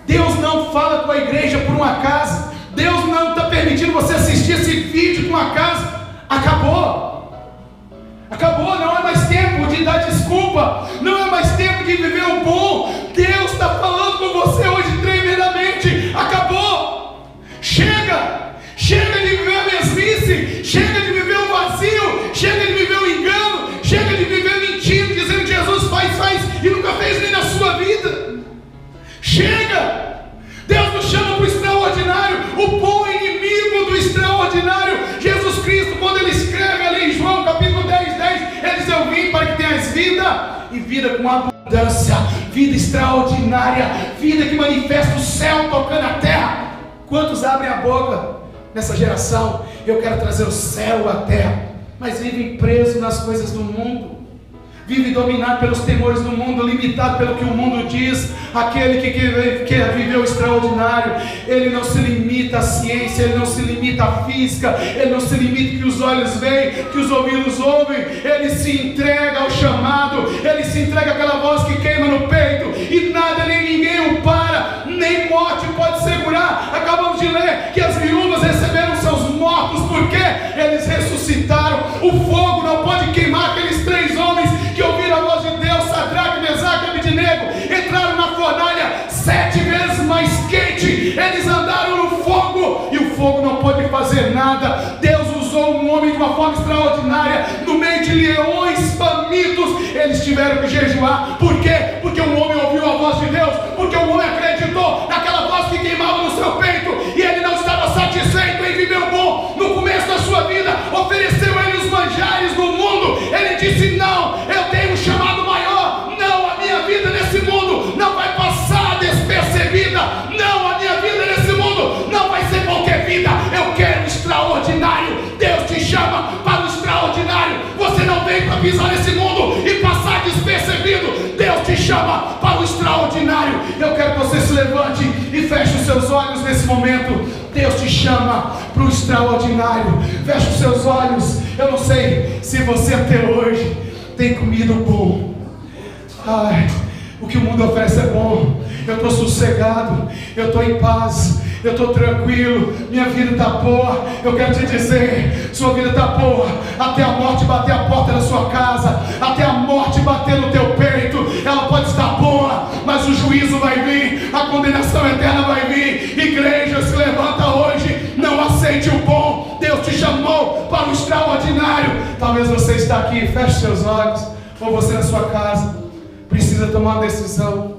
Deus não fala com a igreja por um acaso. Deus não está permitindo você assistir esse vídeo por um acaso. Acabou, não é mais tempo de dar desculpa, não é mais tempo de viver o bom. Deus está falando com você hoje tremendamente. Acabou, chega de viver a mesmice, chega de viver o vazio, chega de viver o engano, chega de viver mentindo, dizendo que Jesus faz e nunca fez nem na sua vida. Chega! Deus nos chama para o extraordinário, o bom inimigo do extraordinário. Jesus Cristo, quando ele escreve ali em João capítulo 10, ele diz: eu vim para que tenhas vida, e vida com abundância, vida extraordinária, vida que manifesta o céu tocando a terra. Quantos abrem a boca nessa geração? Eu quero trazer o céu à terra, mas vivem presos nas coisas do mundo, vive dominado pelos temores do mundo, limitado pelo que o mundo diz. Aquele que quer viver o extraordinário, ele não se limita à ciência, ele não se limita à física, ele não se limita que os olhos veem, que os ouvidos ouvem. Ele se entrega ao chamado, ele se entrega àquela voz que queima no peito, e nada nem ninguém o para, nem morte pode segurar. Acabamos de ler que as viúvas receberam seus mortos, porque eles ressuscitaram. O fogo não pode queimar aqueles 3 homens que ouviram a voz de Deus, Sadraque, Mesaque e Abednego, entraram na fornalha 7 vezes mais quente, eles andaram no fogo, e o fogo não pode fazer nada. Deus usou um homem de uma forma extraordinária, no meio de leões famintos, eles tiveram que jejuar. Por quê? Porque o homem ouviu a voz de Deus, porque o homem acreditou naquela voz que queimava no seu peito, e ele não estava satisfeito em viver o bom. No começo da sua vida, ofereceu ele os manjares do mundo, ele disse: não, eu tenho um chamado maior. Não, a minha vida nesse mundo não vai passar despercebida. Não, a minha vida nesse mundo não vai ser qualquer vida. Eu quero o extraordinário. Deus te chama para o extraordinário. Você não veio para pisar nesse mundo e passar despercebido. Deus te chama para o extraordinário. Eu quero que você se levante e feche os seus olhos nesse momento. Deus te chama para o extraordinário. Feche os seus olhos. Eu não sei se você até hoje tem comido bom. Ai, o que o mundo oferece é bom. Eu estou sossegado, eu estou em paz, eu estou tranquilo, minha vida está boa. Eu quero te dizer, sua vida está boa até a morte bater a porta da sua casa, até a morte bater no teu peito. Ela pode estar boa, mas o juízo vai vir, a condenação eterna vai vir. Igreja, se levanta hoje, não aceite o bom. Deus te chamou para o extraordinário. Talvez você está aqui, feche seus olhos, ou você na sua casa precisa tomar uma decisão.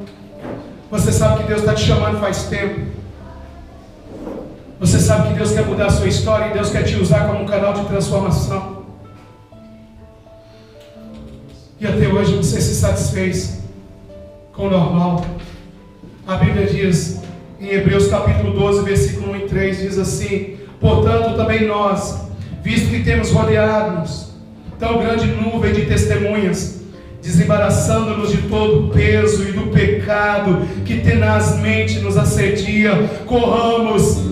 Você sabe que Deus está te chamando faz tempo. Você sabe que Deus quer mudar a sua história, e Deus quer te usar como um canal de transformação. E até hoje você se satisfez com o normal. A Bíblia diz em Hebreus capítulo 12, versículo 1 e 3, diz assim: Portanto, também nós, visto que temos rodeado-nos tão grande nuvem de testemunhas, desembaraçando-nos de todo o peso e do pecado que tenazmente nos assedia, corramos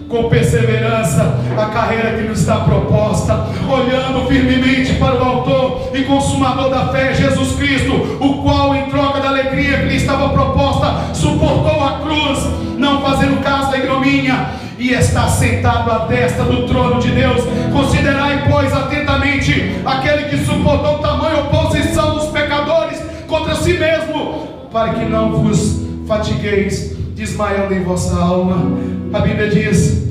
com perseverança a carreira que nos está proposta, olhando firmemente para o autor e consumador da fé, Jesus Cristo, o qual, em troca da alegria que lhe estava proposta, suportou a cruz, não fazendo caso da ignomínia, e está sentado à destra do trono de Deus. Considerai, pois, atentamente aquele que suportou tamanha oposição dos pecadores contra si mesmo, para que não vos fatigueis desmaiando em vossa alma. A Bíblia diz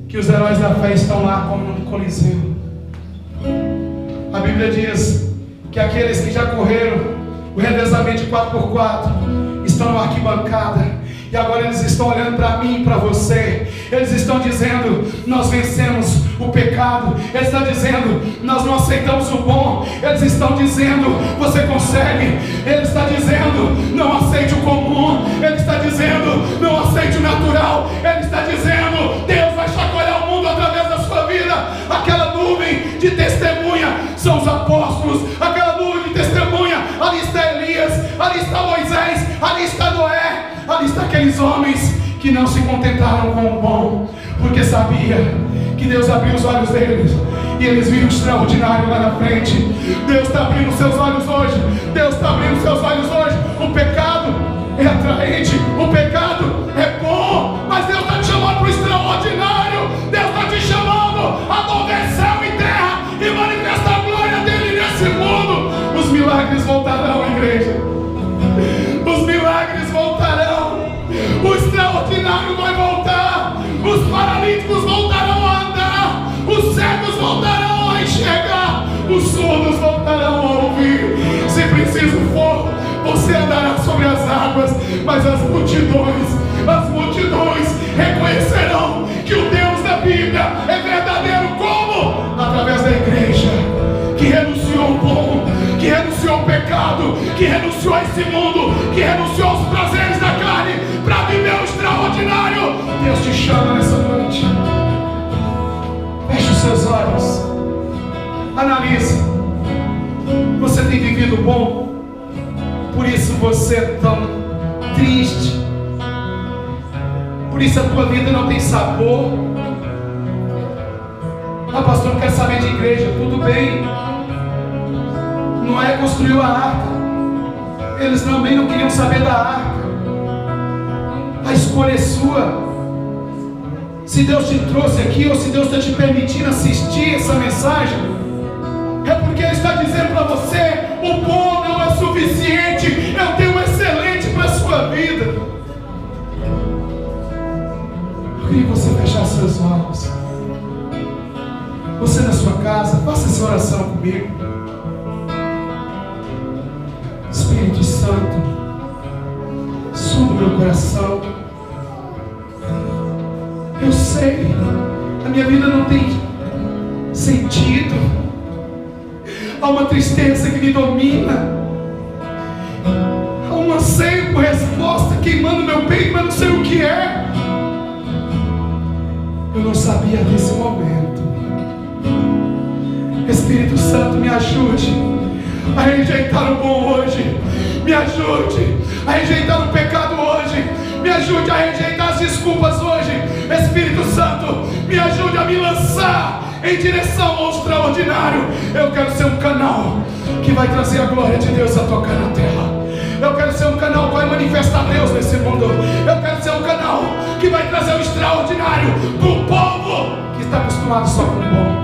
que os heróis da fé estão lá como num coliseu. A Bíblia diz que aqueles que já correram o revezamento de 4x4 estão na arquibancada. E agora eles estão olhando para mim e para você. Eles estão dizendo: nós vencemos o pecado. Eles estão dizendo: nós não aceitamos o bom. Eles estão dizendo: você consegue. Ele está dizendo: não aceite o comum. Ele está dizendo: não aceite o natural. Ele está dizendo: Deus vai chacoalhar o mundo através da sua vida. Aquela nuvem de testemunha são os apóstolos. Aquela nuvem de testemunha, ali está Elias, ali está Moisés, ali está Noé, ali está aqueles homens que não se contentaram com o bom, porque sabia que Deus abriu os olhos deles e eles viram o extraordinário lá na frente. Deus está abrindo seus olhos hoje. Deus está abrindo seus olhos hoje. O pecado é atraente, o pecado é bom, mas Deus está te chamando para o extraordinário. Deus está te chamando a mover céu e terra e manifestar a glória dele nesse mundo. Os milagres voltarão, igreja. Os milagres voltarão. O extraordinário vai voltar. Os paralíticos voltarão a andar. Os cegos voltarão a enxergar. Os surdos voltarão a ouvir. Se preciso for, você andará sobre as águas. Mas as multidões reconhecerão que o Deus da Bíblia é verdadeiro. Como? Através da igreja que renunciou ao bom, que renunciou ao pecado, que renunciou a esse mundo, que renunciou aos prazeres da carne para viver o extraordinário. Deus te chama nessa noite. Feche os seus olhos. Analise. Você tem vivido bom? Por isso você é tão triste. Por isso a tua vida não tem sabor. Ah, pastor, não quero saber de igreja. Tudo bem. Noé construiu a arca. Eles também não queriam saber da arca. A escolha é sua. Se Deus te trouxe aqui, ou se Deus está te permitindo assistir essa mensagem, é porque Ele está dizendo para você: o bom não é suficiente, eu tenho um excelente para a sua vida. Eu queria que você fechasse seus olhos. Você na sua casa, faça essa oração comigo. Espírito Santo, sonda o meu coração. Eu sei, a minha vida não tem sentido. Há uma tristeza que me domina. Há um anseio por resposta queimando meu peito, mas não sei o que é. Eu não sabia desse momento. Espírito Santo, me ajude a rejeitar o bom hoje. Me ajude a rejeitar o pecado hoje. Me ajude a rejeitar as desculpas hoje. Espírito Santo, me ajude a me lançar em direção ao extraordinário. Eu quero ser um canal que vai trazer a glória de Deus a tocar na terra. Eu quero ser um canal que vai manifestar Deus nesse mundo. Eu quero ser um canal que vai trazer o extraordinário para o povo que está acostumado só com o bom.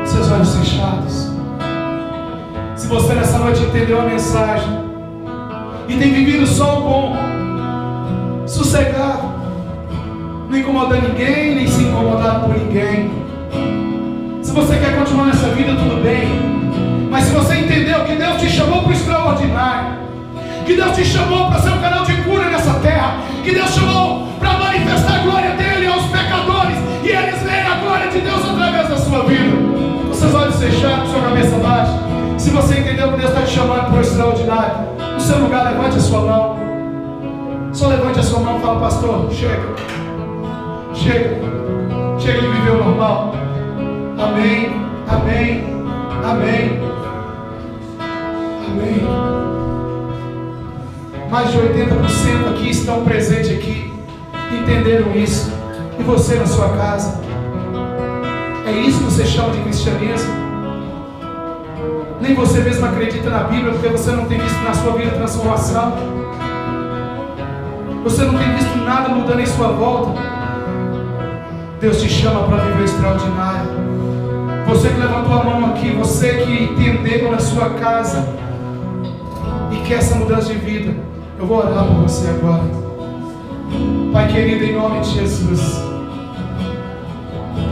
Seus olhos fechados. Se você nessa noite entendeu a mensagem e tem vivido só o bom, sossegado, não incomodando ninguém, nem se incomodado por ninguém. Se você quer continuar nessa vida, tudo bem. Mas se você entendeu que Deus te chamou para o extraordinário, que Deus te chamou para ser um canal de cura nessa terra, que Deus chamou para manifestar a glória dele aos pecadores e eles veem a glória de Deus através da sua vida, com seus olhos fechados, sua cabeça baixa. Se você entendeu que Deus está te chamando para o extraordinário, no seu lugar, levante a sua mão. Só levante a sua mão e fala: pastor, chega. Chega de viver o normal. Amém, amém, amém, amém. Mais de 80% aqui estão presentes aqui, entenderam isso. E você na sua casa? É isso que você chama de cristianismo? Nem você mesmo acredita na Bíblia, porque você não tem visto na sua vida transformação. Você não tem visto nada mudando em sua volta. Deus te chama para viver extraordinário. Você que levantou a mão aqui, você que entendeu na sua casa e quer essa mudança de vida, eu vou orar por você agora. Pai querido, em nome de Jesus,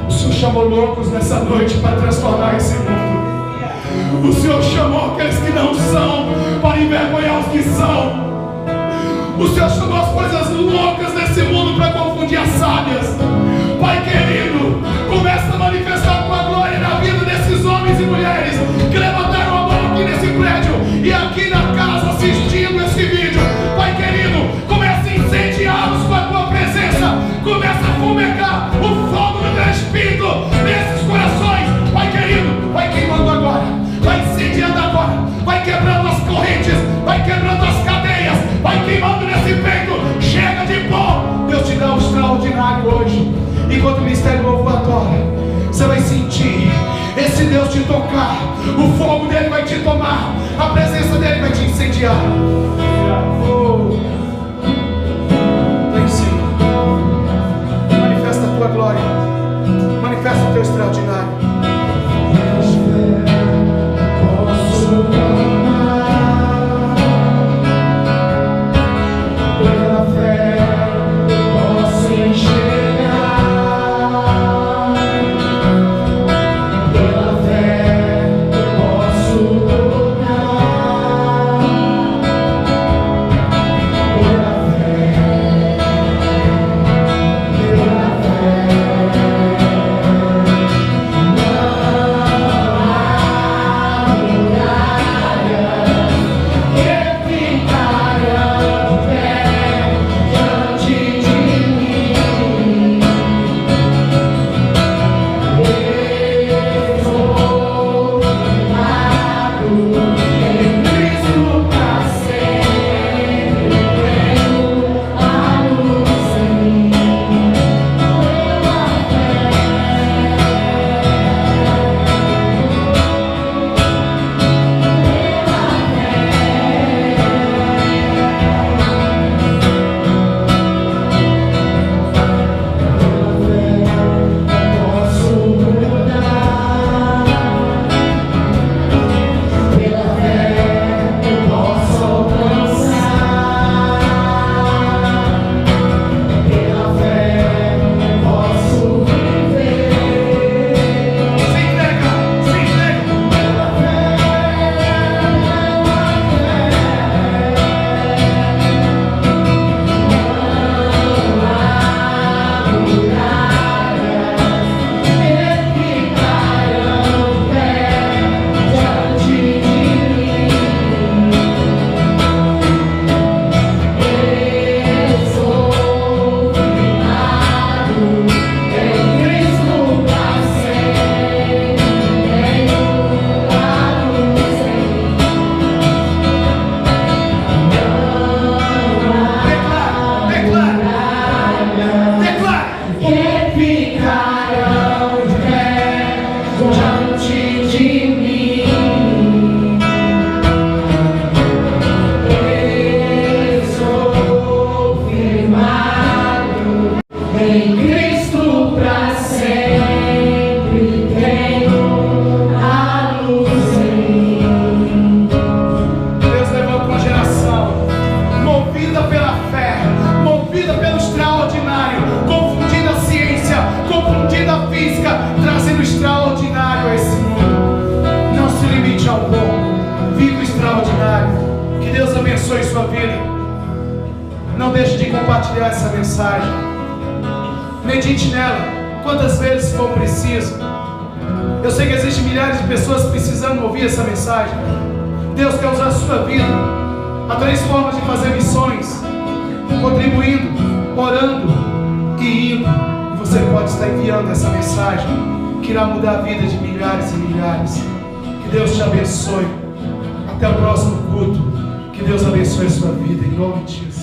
o Senhor chamou loucos nessa noite para transformar esse mundo. O Senhor chamou aqueles que não são para envergonhar os que são. O Senhor chamou as coisas loucas desse mundo para confundir as sábias. Pai querido, começa a manifestar tua glória na vida desses homens e mulheres que levantaram a mão aqui nesse prédio e aqui na casa assistindo esse vídeo. Pai querido, começa a incendiá-los com a tua presença. Começa a fumegar o fogo do teu Espírito nesses corações. Pai querido, vai queimando agora, vai incendiando agora, vai quebrando as correntes, vai quebrando as cadeias, vai queimando nesse peito. Chega de pó. Deus te dá o extraordinário hoje. Enquanto o ministério novo adora, você vai sentir esse Deus te tocar. O fogo dele vai te tomar, a presença dele vai te incendiar. Oh. Vem sim. Manifesta a tua glória, manifesta o teu extraordinário. Compartilhar essa mensagem, medite nela quantas vezes for preciso. Eu sei que existem milhares de pessoas precisando ouvir essa mensagem. Deus quer usar a sua vida. Há 3 formas de fazer missões: contribuindo, orando e indo. E você pode estar enviando pregando essa mensagem que irá mudar a vida de milhares e milhares. Que Deus te abençoe. Até o próximo culto. Que Deus abençoe a sua vida, em nome de Jesus.